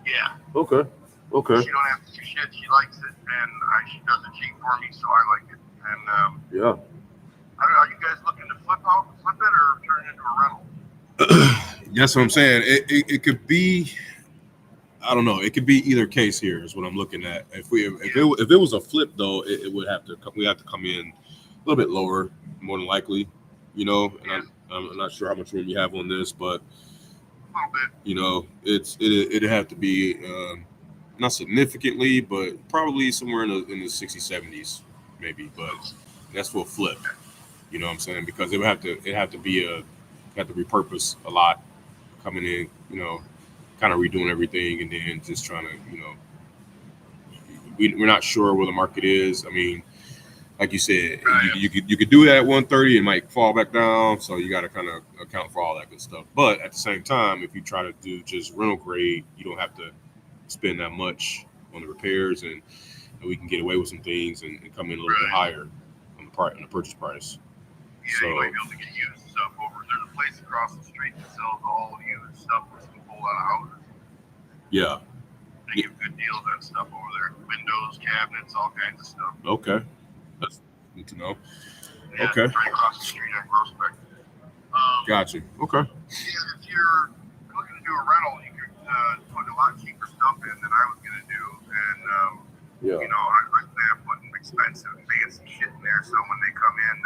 Yeah. Okay. She don't have to do shit. She likes it, and she does it cheap for me, so I like it. And yeah. I don't know. Are you guys looking to flip it or turn it into a rental? That's what I'm saying. It could be. I don't know. It could be either case here is what I'm looking at. If it was a flip though, we have to come in a little bit lower, more than likely, And I'm not sure how much room you have on this, but a little bit. it'd have to be not significantly, but probably somewhere in the 60s, 70s, maybe. But that's for a flip. You know what I'm saying? Because it have to repurpose a lot coming in, kind of redoing everything and then just trying to, we're not sure where the market is. I mean, like you said, you could do that at 130, it might fall back down. So you got to kind of account for all that good stuff. But at the same time, if you try to do just rental grade, you don't have to spend that much on the repairs, and we can get away with some things and come in a little bit higher on the purchase price. Yeah, so, you might be able to get used stuff over. There's a place across the street that sells all used stuff with some whole lot of houses. Yeah. They give good deals on stuff over there. Windows, cabinets, all kinds of stuff. Okay. That's good to know. Yeah, okay. Right across the street on Grossbeck. Gotcha. Okay. Yeah, if you're looking to do a rental, you could put a lot cheaper stuff in than I was going to do. And, I plan on putting expensive, fancy shit in there. So when they come in,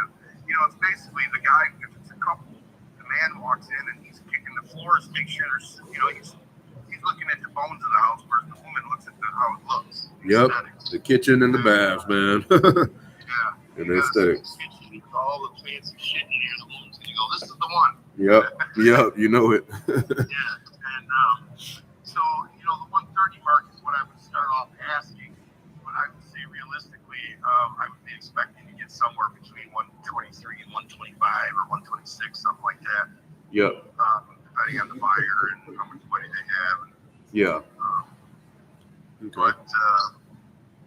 it's basically the guy, if it's a couple, the man walks in and he's kicking the floors, make sure there's, he's looking at the bones of the house, whereas the woman looks at how it looks. Yep. The kitchen and the baths, man. Yeah. And the aesthetics. All the fancy shit in here, the woman's going to go, this is the one. Yep. You know it. Yeah. And so, the 130 mark is what I would start off asking. But I would say realistically, I would be expecting to get somewhere between 123 and 125 or 126, something like that. Yep. Depending on the buyer and how much money they have. Yeah. Okay. But,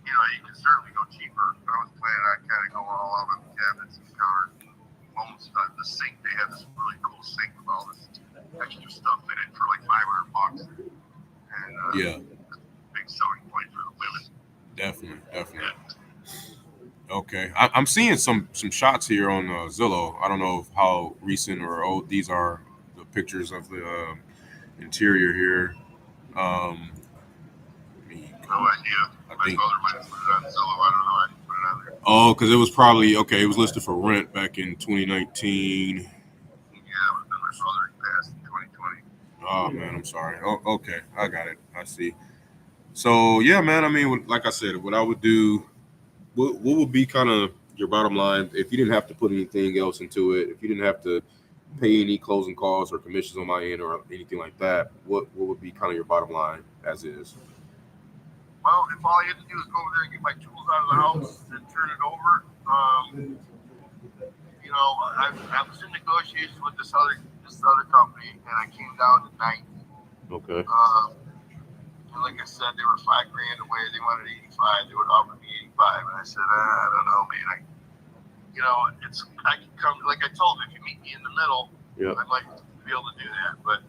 you can certainly go cheaper. I was planning on kind of going all out on the cabinets and counters and almost the sink. They have this really cool sink with all this extra stuff in it for like $500. And big selling point for the women. Definitely. Yeah. Okay, I'm seeing some shots here on Zillow. I don't know how recent or old these are. The pictures of the interior here. No idea. My brother might have put it on Zillow. I don't know. I didn't put it on there. Oh, because it was probably it was listed for rent back in 2019. Yeah, but then my brother passed in 2020. Oh man, I'm sorry. Oh, okay, I got it. I see. So yeah, man. I mean, like I said, what I would do, what would be kind of your bottom line if you didn't have to put anything else into it, if you didn't have to pay any closing costs or commissions on my end or anything like that, what would be kind of your bottom line as is? Well, if all I had to do is go over there and get my tools out of the house and turn it over, you know, I was in negotiations with this other company, and I came down to 90. Okay. And like I said, they were $5,000 away. They wanted 85. They would offer me 85, and I said, I don't know, man. I can come. Like I told them, if you meet me in the middle, Yeah. I might be able to do that. But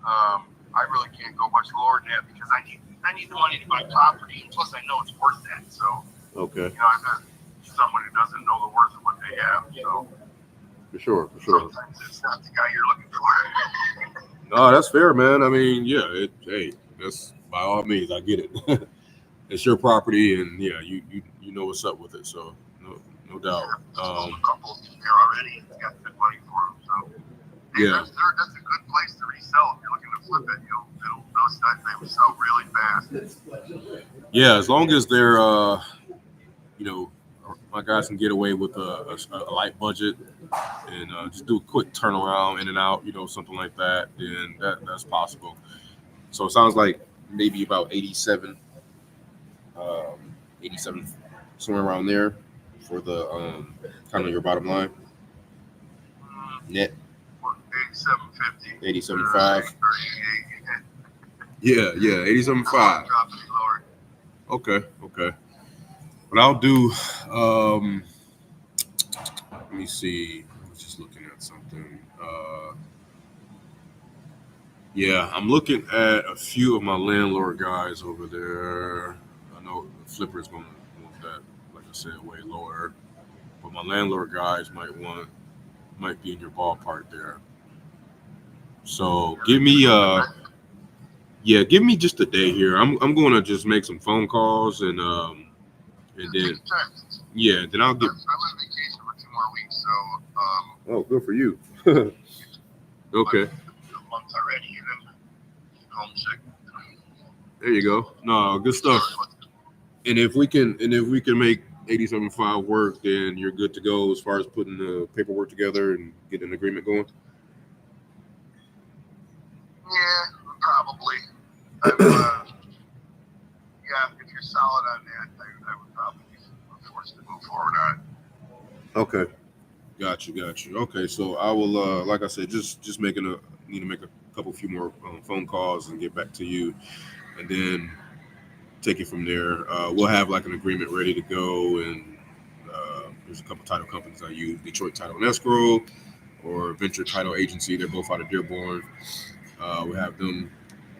I really can't go much lower than that because I need the money to buy property, and plus I know it's worth that. So Okay. I'm not someone who doesn't know the worth of what they have. So For sure. sometimes it's not the guy you're looking for. No, that's fair, man. I mean, yeah. Hey, that's by all means, I get it. It's your property, and yeah, you know what's up with it. So no doubt. Sold a couple there already. Got good money for them. So Yeah. that's a good place to resell. If you're looking to flip it, those sites they will sell really fast. Yeah, as long as they're, my guys can get away with a light budget and just do a quick turnaround in and out, something like that, then that's possible. So it sounds like maybe about 87, 87, somewhere around there for the kind of your bottom line net. 87.50. 87.5. Yeah, 87.5. Okay. What I'll do, let me see. I was just looking at something. Yeah, I'm looking at a few of my landlord guys over there. I know the flipper's going to want that, like I said, way lower. But my landlord guys might be in your ballpark there. So give me just a day here. I'm going to just make some phone calls and then then I'll get. I'm on vacation for 2 more weeks, so Oh, good for you. Okay. a month already, and I'm homesick. There you go. No, good stuff. And if we can make 87.5 work, then you're good to go as far as putting the paperwork together and getting an agreement going. Yeah, probably. If you're solid on that, I would probably be forced to move forward on it. Okay. Got you. Okay, so I will, like I said, just need to make a few more phone calls and get back to you, and then take it from there. We'll have like an agreement ready to go, and there's a couple title companies I use: Detroit Title and Escrow or Venture Title Agency. They're both out of Dearborn. We have them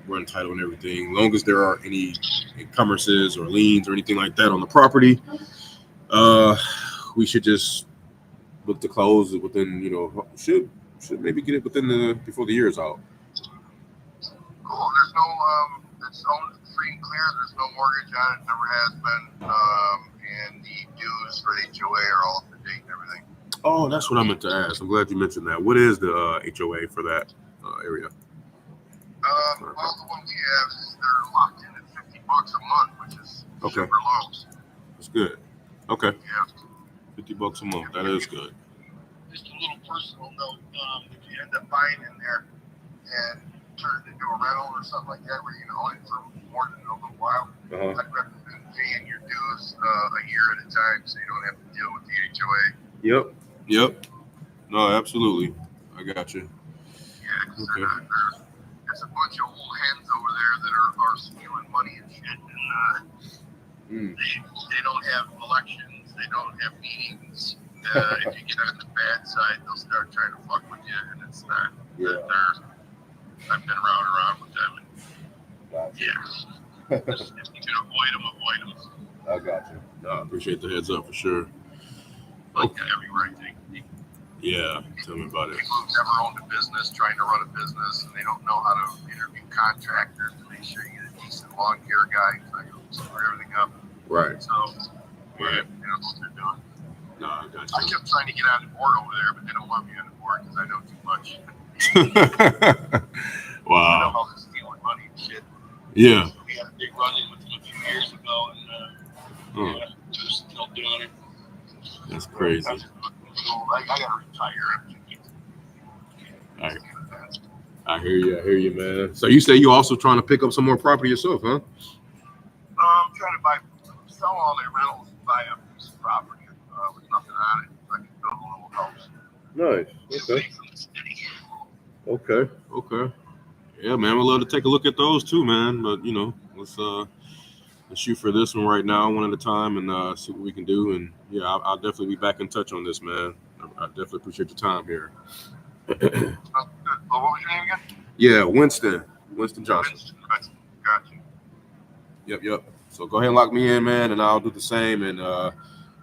run title and everything. Long as there are any encumbrances or liens or anything like that on the property, we should just look to close it within, should maybe get it before the year is out. Cool. There's no, it's owned free and clear. There's no mortgage on it. Never has been. And the dues for HOA are all up to date and everything. Oh, that's what I meant to ask. I'm glad you mentioned that. What is the HOA for that area? Well, the one we have is they're locked in at $50 a month, which is super low. That's good. Okay. Yeah. $50 a month. That is good. Just a little personal note. If you end up buying in there and turn it into a rental or something like that, where you can own it for more than a little while, I'd recommend paying your dues a year at a time, so you don't have to deal with the HOA. Yep. No, absolutely. I got you. Yeah, because there's a bunch of old hens over there that are stealing money and shit, and they don't have elections, they don't have meetings. If you get on the bad side, they'll start trying to fuck with you, and it's not. I've been around with them. And, if you can avoid them. I got you. No, I appreciate the heads up for sure. Like everywhere, I think. Yeah, tell me about it. People who've never owned a business, trying to run a business, and they don't know how to interview contractors to make sure you get a decent lawn care guy who's not going to screw everything up. Right. So, they don't know what they're doing. No, I got I you. kept trying to get on the board over there, but they don't want me on the board because I know too much. I know Wow. how they're stealing money and shit. Yeah. We had a big run-in with him a few years ago, and yeah, they're still doing it. That's crazy. I gotta retire. I hear you, man. So you say you also trying to pick up some more property yourself, huh? I'm trying to sell all my rentals and buy a piece of property with nothing on it, so I can build a little house. Nice. Away from the city. Okay. Yeah, man, we'd love to take a look at those too, man. But you know, let's shoot for this one right now, one at a time, and see what we can do. And yeah, I'll definitely be back in touch on this, man. I definitely appreciate your time here. Good. Well, what was your name again? Yeah, Winston Johnson. Got you. Yep. So go ahead and lock me in, man, and I'll do the same. And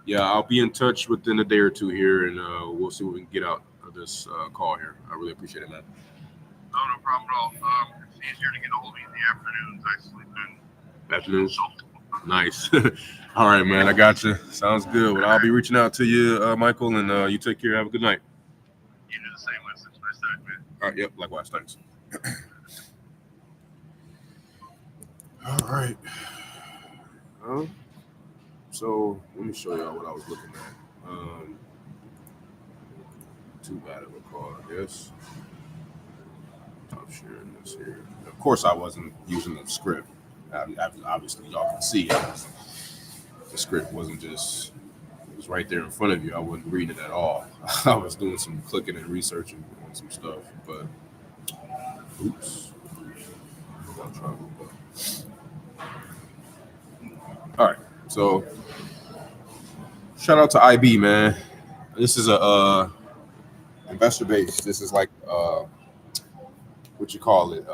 yeah, I'll be in touch within a day or two here, and we'll see what we can get out of this call here. I really appreciate it, man. No problem at all. It's easier to get a hold of me in the afternoons. I sleep in. Afternoons. Nice. All right, man. I got you. Sounds good. Well, I'll be reaching out to you, Michael, and you take care. Have a good night. You do the same, Winston. Nice talking, man. All right. Yep. Likewise. Thanks. All right. So let me show y'all what I was looking at. Too bad of a call, I guess. I'm sharing this here. Of course, I wasn't using the script. Obviously, y'all can see the script wasn't just, it was right there in front of you. I wasn't reading it at all. I was doing some clicking and researching on some stuff, but oops. All right, so shout out to IB, man. This is a investor base. This is like what you call it?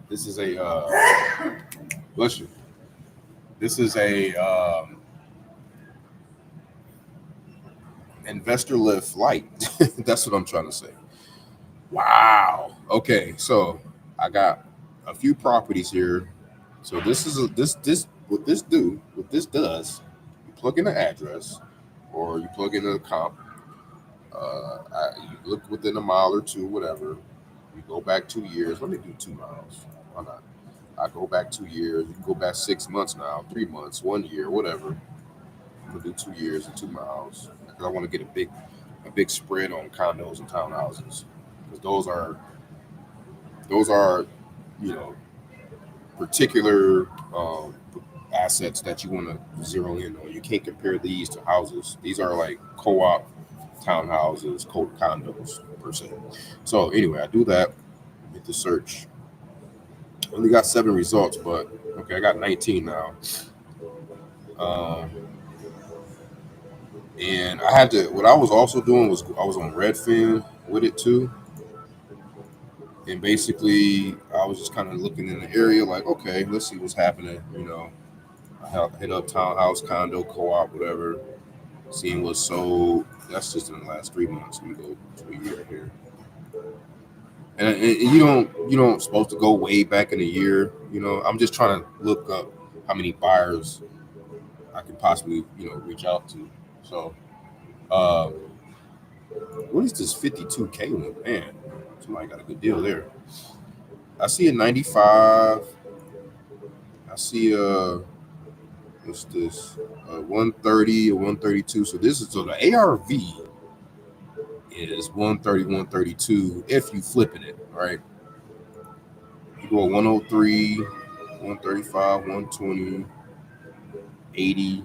This is a bless you. This is a investor lift light. That's what I'm trying to say. Wow. Okay, so I got a few properties here. So this is what this does. You plug in the address, or you plug in a comp. You look within a mile or two, whatever. You go back 2 years. Let me do 2 miles. Why not? I go back 2 years. You can go back 6 months now, 3 months, 1 year, whatever. I'm gonna do 2 years and 2 miles because I want to get a big spread on condos and townhouses, because those are particular assets that you want to zero in on. You can't compare these to houses. These are like co-op townhouses, condos per se. So anyway, I do that, hit the search. Only got 7 results, but okay, I got 19 now. And I had to, what I was also doing was I was on Redfin with it too. And basically I was just kind of looking in the area like, okay, let's see what's happening. I hit up townhouse, condo, co-op, whatever, seeing what's sold. That's just in the last 3 months. Let me go to a year here. And you don't supposed to go way back in a year. I'm just trying to look up how many buyers I can possibly, reach out to. So, what is this 52K one? Man, somebody got a good deal there. I see a 95. I see what's this? 130 or 132. So the ARV is 130, 132 if you flipping it, right? You go 103, 135, 120, 80.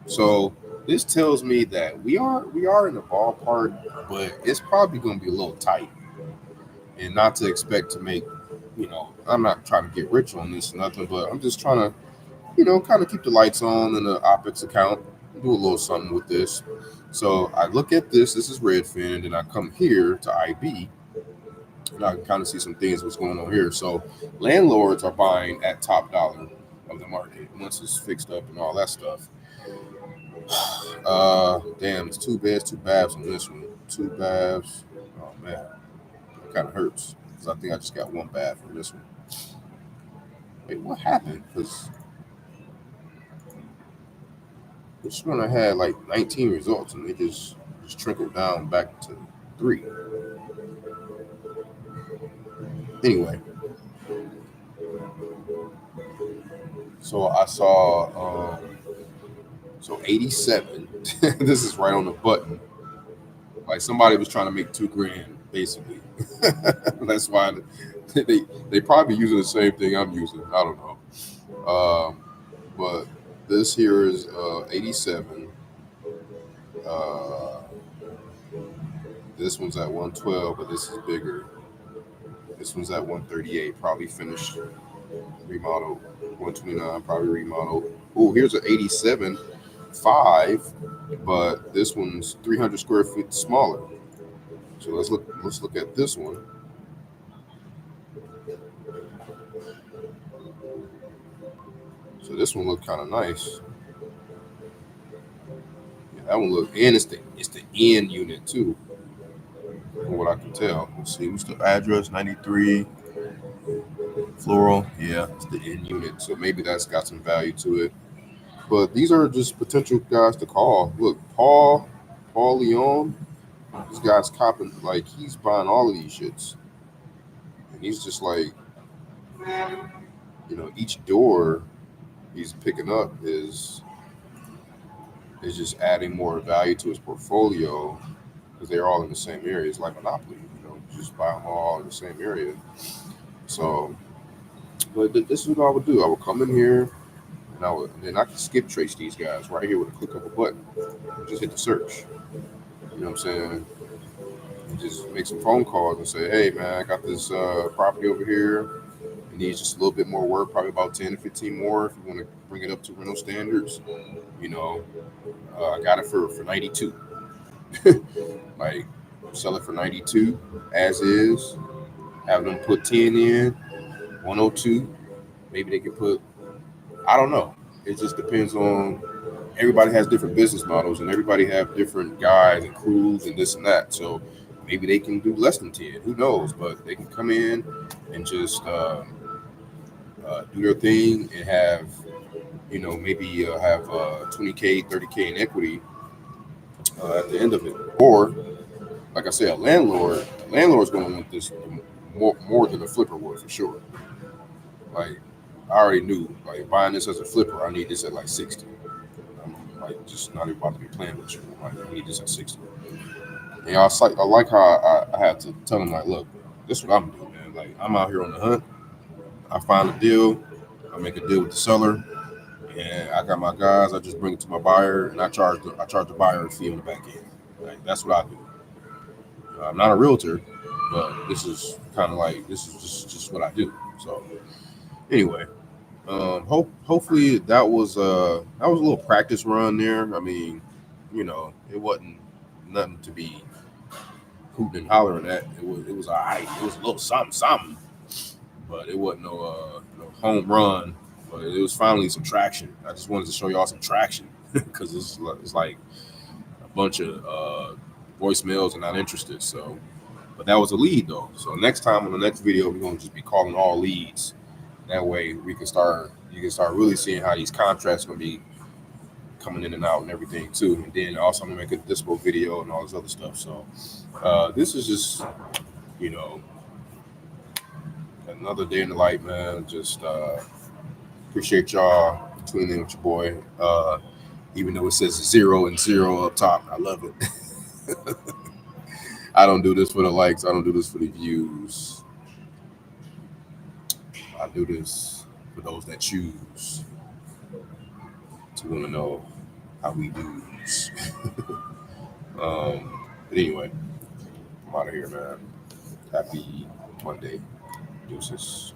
So this tells me that we are in the ballpark, but it's probably going to be a little tight. And not to expect to make, I'm not trying to get rich on this or nothing, but I'm just trying to, kind of keep the lights on in the OpEx account, do a little something with this. So I look at this is Redfin, and I come here to IB, and I can kind of see some things what's going on here. So landlords are buying at top dollar of the market once it's fixed up and all that stuff. Damn, it's 2 beds, 2 baths on this one. 2 baths. Oh man, it kind of hurts because I think I just got 1 bath for this one. Wait, what happened? Because this one I had like 19 results, and they just trickled down back to 3. Anyway, So I saw so 87. This is right on the button. Like somebody was trying to make $2,000 basically. That's why they probably using the same thing I'm using. I don't know. But this here is 87. Uh, this one's at 112, but this is bigger. This one's at 138. Probably finished remodeled. 129 probably remodeled. Oh, here's an 87 5, but this one's 300 square feet smaller. So let's look at this one. So this one looked kind of nice. Yeah, that one looked, and it's the end unit too, from what I can tell. Let's see, what's the address? 93 floral. Yeah, it's the end unit. So maybe that's got some value to it. But these are just potential guys to call. Look, Paul Leon. This guy's copping, like he's buying all of these shits, and he's just like, each door he's picking up is just adding more value to his portfolio because they're all in the same area. It's like Monopoly, just buy them all in the same area. So, but this is what I would do. I would come in here and then I can skip trace these guys right here with a click of a button. Just hit the search. You know what I'm saying? And just make some phone calls and say, hey man, I got this property over here. It needs just a little bit more work, probably about 10 to 15 more if you want to bring it up to rental standards. I got it for 92. Like sell it for 92 as is. Have them put 10 in, 102. Maybe they can put, I don't know. It just depends on, everybody has different business models and everybody have different guys and crews and this and that. So maybe they can do less than 10. Who knows? But they can come in and just do their thing and have, maybe have 20K, 30K in equity at the end of it. Or, like I said, a landlord's going to want this more than a flipper would for sure. Like, I already knew, like, buying this as a flipper, I need this at like 60. I'm like, just not even about to be playing with you. Like, I need this at 60. And I like how I had to tell them, like, look, this is what I'm doing, man. Like, I'm out here on the hunt. I find a deal. I make a deal with the seller. And I got my guys. I just bring it to my buyer, and I charge the buyer a fee on the back end. Like, that's what I do. I'm not a realtor, but this is kind of like, this is just what I do. So anyway, hopefully that was a little practice run there. I mean, it wasn't nothing to be hooting and hollering at. It was all right. It was a little something, but it wasn't no home run. But it was finally some traction. I just wanted to show y'all some traction because it's like a bunch of voicemails and not interested. So, but that was a lead though. So next time on the next video, we're gonna just be calling all leads. That way you can start really seeing how these contracts gonna be coming in and out and everything too. And then also I'm gonna make a dispo video and all this other stuff. So this is just, another day in the light, man. Just appreciate y'all tuning in with your boy. Even though it says 0 and 0 up top, I love it. I don't do this for the likes. I don't do this for the views. I do this for those that choose to want to know how we do. But anyway, I'm out of here, man. Happy Monday. Deuces.